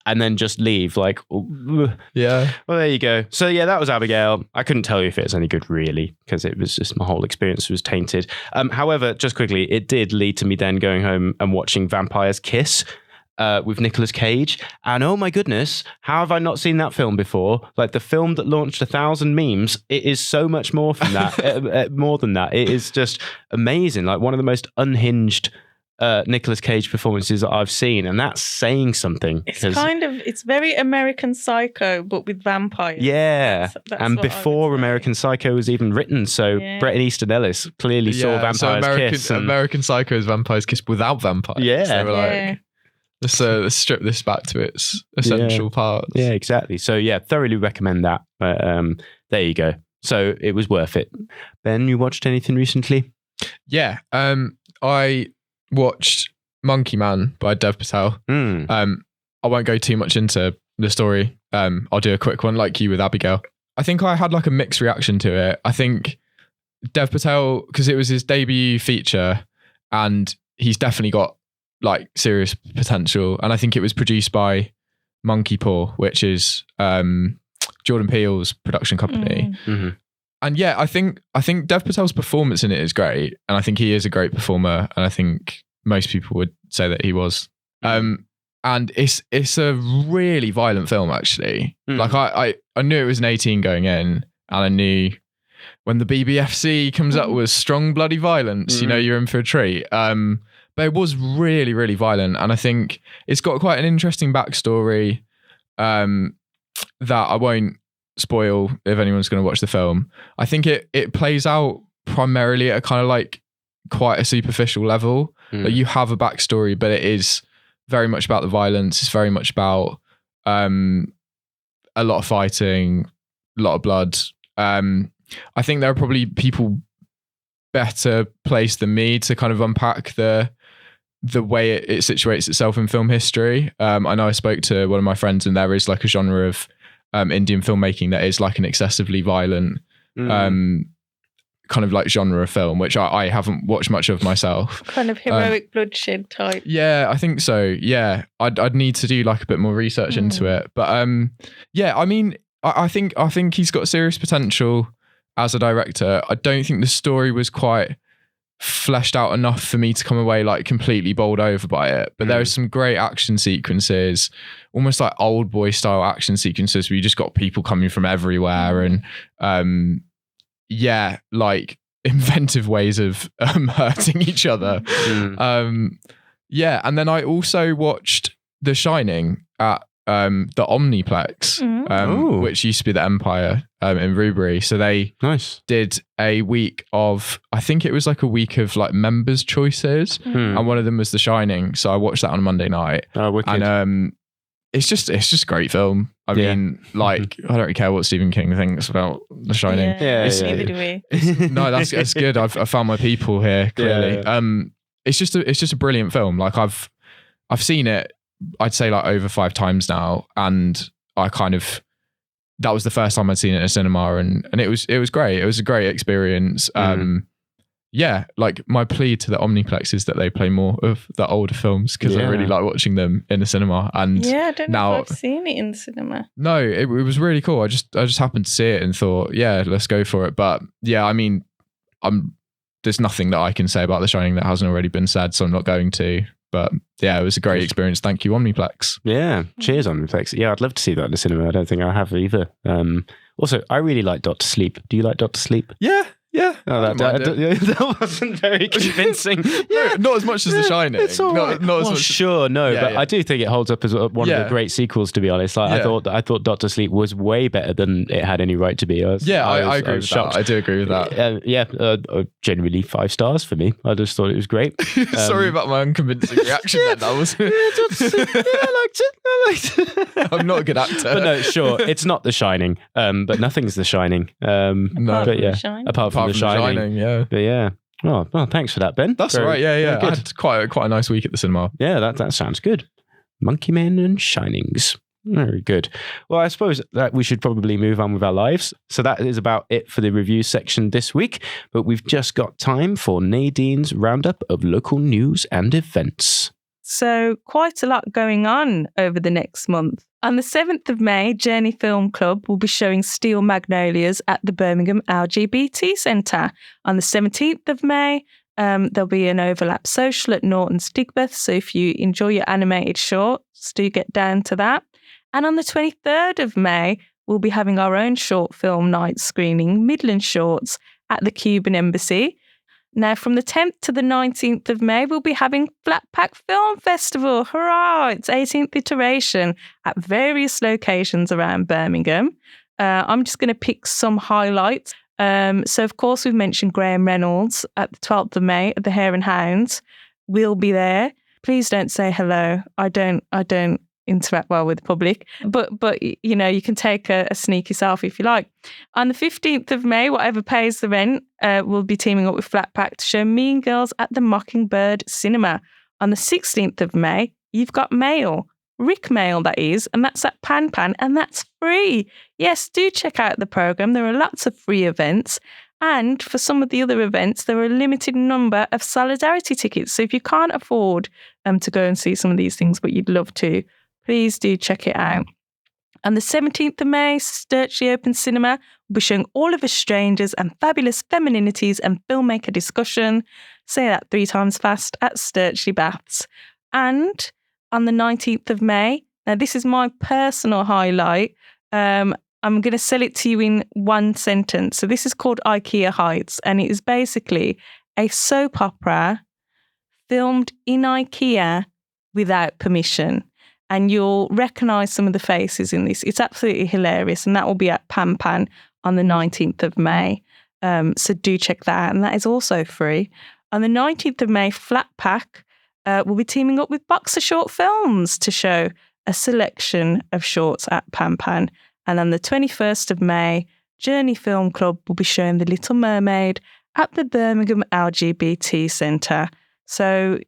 And then just leave, like, yeah. Well, there you go. So yeah, that was Abigail. I couldn't tell you if it was any good, really, because it was just my whole experience was tainted. However, just quickly, it did lead to me then going home and watching Vampire's Kiss with Nicolas Cage. And oh my goodness, how have I not seen that film before? Like the film that launched 1,000 memes. It is so much more from that, more than that. It is just amazing. Like one of the most unhinged Nicolas Cage performances that I've seen, and that's saying something. It's very American Psycho, but with vampires. Yeah, and before American Psycho was even written, so Bret Easton Ellis clearly saw Vampire's Kiss. American Psycho's Vampire's Kiss without vampires. Yeah, they were like, let's strip this back to its essential parts. Yeah, exactly. So yeah, thoroughly recommend that. But there you go. So it was worth it. Ben, you watched anything recently? Yeah, I watched Monkey Man by Dev Patel. I won't go too much into the story. I'll do a quick one like you with Abigail. I think I had like a mixed reaction to it. I think Dev Patel, because it was his debut feature and he's definitely got like serious potential. And I think it was produced by Monkey Paw, which is Jordan Peele's production company. Mm-hmm. And yeah, I think Dev Patel's performance in it is great, and I think he is a great performer, and I think most people would say that he was. And it's a really violent film, actually. Like I knew it was an 18 going in, and I knew when the BBFC comes up with strong bloody violence, you're in for a treat. But it was really, really violent, and I think it's got quite an interesting backstory that I won't spoil if anyone's going to watch the film. I think it plays out primarily at a kind of like quite a superficial level. Like you have a backstory, but it is very much about the violence. It's very much about a lot of fighting, a lot of blood. I think there are probably people better placed than me to kind of unpack the way it situates itself in film history. I know I spoke to one of my friends, and there is like a genre of Indian filmmaking that is like an excessively violent kind of like genre of film, which I haven't watched much of myself. Kind of heroic bloodshed type. Yeah, I think so. Yeah, I'd need to do like a bit more research into it. But yeah, I mean, I think he's got serious potential as a director. I don't think the story was quite fleshed out enough for me to come away like completely bowled over by it. But there are some great action sequences, almost like old boy style action sequences where you just got people coming from everywhere and like inventive ways of hurting each other. Yeah, and then I also watched The Shining at the Omniplex, which used to be the Empire in Rubery. So they did a week of, I think it was like a week of like members' choices, and one of them was The Shining. So I watched that on a Monday night. Oh, wicked. And it's just a great film. I mean, like, I don't really care what Stephen King thinks about The Shining. Neither do we. No, that's good. I found my people here, clearly. It's just a brilliant film. Like I've seen it, I'd say like over 5 times now, and I kind of that was the first time I'd seen it in a cinema, and it was great. It was a great experience. Yeah, like my plea to the Omniplex is that they play more of the older films, because I really like watching them in the cinema. And I don't know if I've seen it in the cinema. No, it was really cool. I just happened to see it and thought, yeah, let's go for it. But yeah, I mean, there's nothing that I can say about The Shining that hasn't already been said, so I'm not going to. But yeah, it was a great experience. Thank you, Omniplex. Yeah, cheers, Omniplex. Yeah, I'd love to see that in the cinema. I don't think I have either. Also, I really like Dr. Sleep. Do you like Dr. Sleep? Yeah. Oh, that wasn't very convincing. No, not as much as The Shining. It's all right. Not as well, much. Sure, no, Yeah, but yeah. I do think it holds up as one of the great sequels. To be honest, like I thought Doctor Sleep was way better than it had any right to be. I agree with that. I do agree with that. Generally 5 stars for me. I just thought it was great. Sorry about my unconvincing reaction. Then that was. I liked it. I'm not a good actor. But no, sure, it's not The Shining. But nothing's The Shining. No, but yeah, apart from The Shining. Yeah. But yeah. Well, thanks for that, Ben. That's all right. Yeah. I Good. had quite a nice week at the cinema. Yeah, that sounds good. Monkey Men and Shinings. Very good. Well, I suppose that we should probably move on with our lives. So that is about it for the review section this week. But we've just got time for Nadine's roundup of local news and events. So quite a lot going on over the next month. On the 7th of May, Journey Film Club will be showing Steel Magnolias at the Birmingham LGBT Centre. On the 17th of May, there'll be an overlap social at Norton's Digbeth. So if you enjoy your animated shorts, do get down to that. And on the 23rd of May, we'll be having our own short film night screening, Midland Shorts, at the Cuban Embassy. Now, from the 10th to the 19th of May, we'll be having Flatpack Film Festival. Hurrah! It's 18th iteration at various locations around Birmingham. I'm just going to pick some highlights. So, of course, we've mentioned Graham Reynolds at the 12th of May at the Hare and Hounds. We'll be there. Please don't say hello. I don't interact well with the public, but you know, you can take a sneaky selfie if you like. On the 15th of May, Whatever Pays the Rent will be teaming up with Flatpack to show Mean Girls at the Mockingbird Cinema. On the 16th of May, you've got Mail, Rick Mail that is, and that's at Pan Pan, and that's free. Yes, do check out the programme. There are lots of free events. And for some of the other events, there are a limited number of solidarity tickets. So if you can't afford to go and see some of these things, but you'd love to, please do check it out. On the 17th of May, Sturchley Open Cinema will be showing All of Us Strangers and Fabulous Femininities and Filmmaker Discussion. Say that 3 times fast, at Sturchley Baths. And on the 19th of May, now this is my personal highlight. I'm going to sell it to you in one sentence. So this is called IKEA Heights, and it is basically a soap opera filmed in IKEA without permission. And you'll recognise some of the faces in this. It's absolutely hilarious. And that will be at Pan Pan on the 19th of May. So do check that out. And that is also free. On the 19th of May, Flatpack will be teaming up with Boxer Short Films to show a selection of shorts at Pan Pan. And on the 21st of May, Journey Film Club will be showing The Little Mermaid at the Birmingham LGBT Centre. So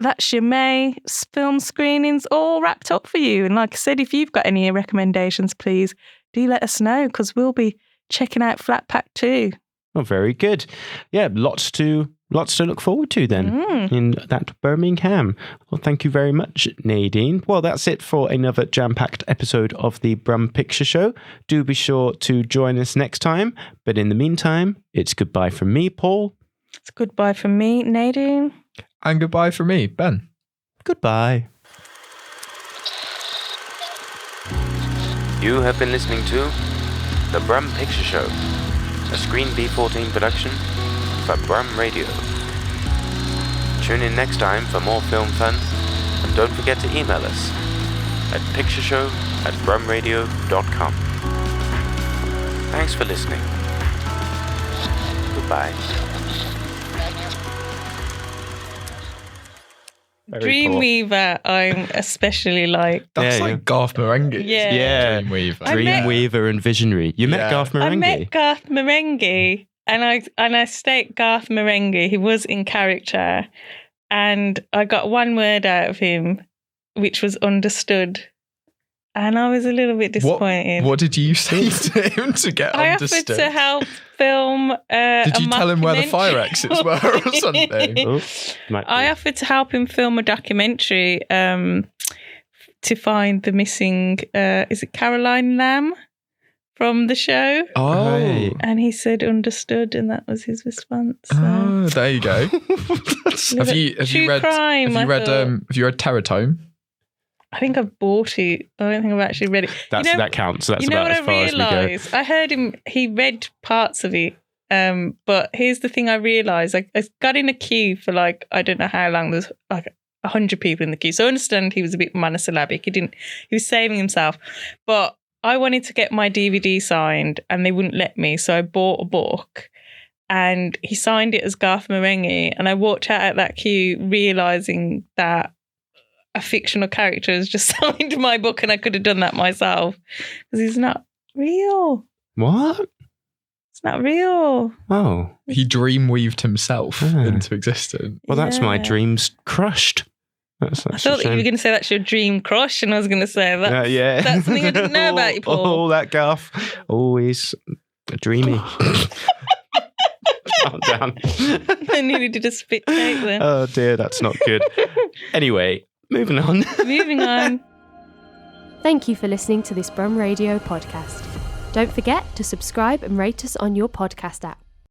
that's your May film screenings all wrapped up for you. And like I said, if you've got any recommendations, please do let us know, because we'll be checking out Flatpack too. Oh, very good. Yeah, lots to look forward to then in that Birmingham. Well, thank you very much, Nadine. Well, that's it for another jam-packed episode of the Brum Picture Show. Do be sure to join us next time. But in the meantime, it's goodbye from me, Paul. It's goodbye from me, Nadine. And goodbye from me, Ben. Goodbye. You have been listening to The Brum Picture Show, a Screen B14 production for Brum Radio. Tune in next time for more film fun, and don't forget to email us at pictureshow@brumradio.com. Thanks for listening. Goodbye. Dreamweaver, I'm especially like. That's Yeah, like Garth Marenghi. Yeah. Dreamweaver. Dreamweaver and Visionary. You met Garth Marenghi? I met Garth Marenghi, and I state Garth Marenghi. He was in character, and I got one word out of him, which was understood. And I was a little bit disappointed. What did you say to him to get I understood? offered to help film Did you tell him where the fire exits were or something? I offered to help him film a documentary to find the missing, is it Caroline Lamb from the show? Oh. Right. And he said understood, and that was his response. So. Oh, there you go. have you read Terror Tome? I think I've bought it. I don't think I've actually read it. That counts. That's about as far as we go. I heard him. He read parts of it. But here's the thing: I realised I got in a queue for like I don't know how long. There's like 100 people in the queue, so I understand he was a bit monosyllabic. He was saving himself, but I wanted to get my DVD signed, and they wouldn't let me. So I bought a book. And he signed it as Garth Marenghi, and I walked out that queue realising that a fictional character has just signed my book, and I could have done that myself because he's not real. What? It's not real. Oh. He dreamweaved himself into existence. Well, that's my dreams crushed. That's I thought that you were going to say that's your dream crush, and I was going to say that's, that's something I didn't know about you, Paul. Oh, that Garth. Always dreamy. Calm down. I nearly did a spit take there. Oh dear, that's not good. Anyway, moving on. Moving on. Thank you for listening to this Brum Radio podcast. Don't forget to subscribe and rate us on your podcast app.